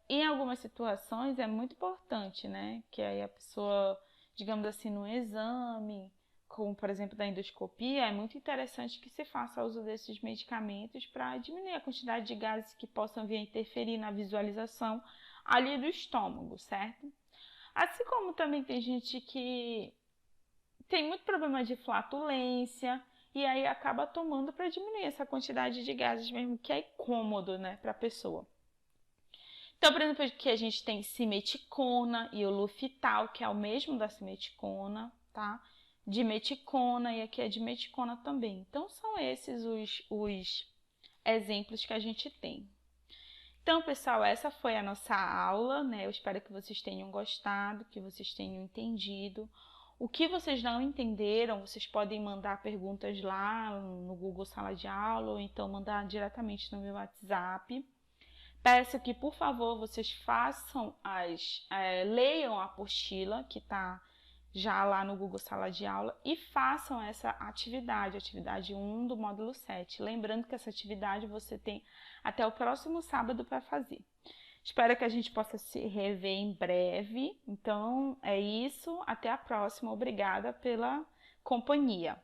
Em algumas situações é muito importante, né? Que aí a pessoa, digamos assim, no exame, como por exemplo da endoscopia, é muito interessante que se faça uso desses medicamentos para diminuir a quantidade de gases que possam vir a interferir na visualização ali do estômago, certo? Assim como também tem gente que tem muito problema de flatulência e aí acaba tomando para diminuir essa quantidade de gases mesmo, que é cômodo, né, para a pessoa. Então, por exemplo, aqui a gente tem simeticona e o Lufital, que é o mesmo da simeticona, tá? Dimeticona e aqui é dimeticona também. Então, são esses os exemplos que a gente tem. Então, pessoal, essa foi a nossa aula, né? Eu espero que vocês tenham gostado, que vocês tenham entendido. O que vocês não entenderam, vocês podem mandar perguntas lá no Google Sala de Aula ou então mandar diretamente no meu WhatsApp. Peço que, por favor, vocês leiam a apostila que está já lá no Google Sala de Aula e façam essa atividade 1 do módulo 7. Lembrando que essa atividade você tem até o próximo sábado para fazer. Espero que a gente possa se rever em breve. Então, é isso. Até a próxima. Obrigada pela companhia.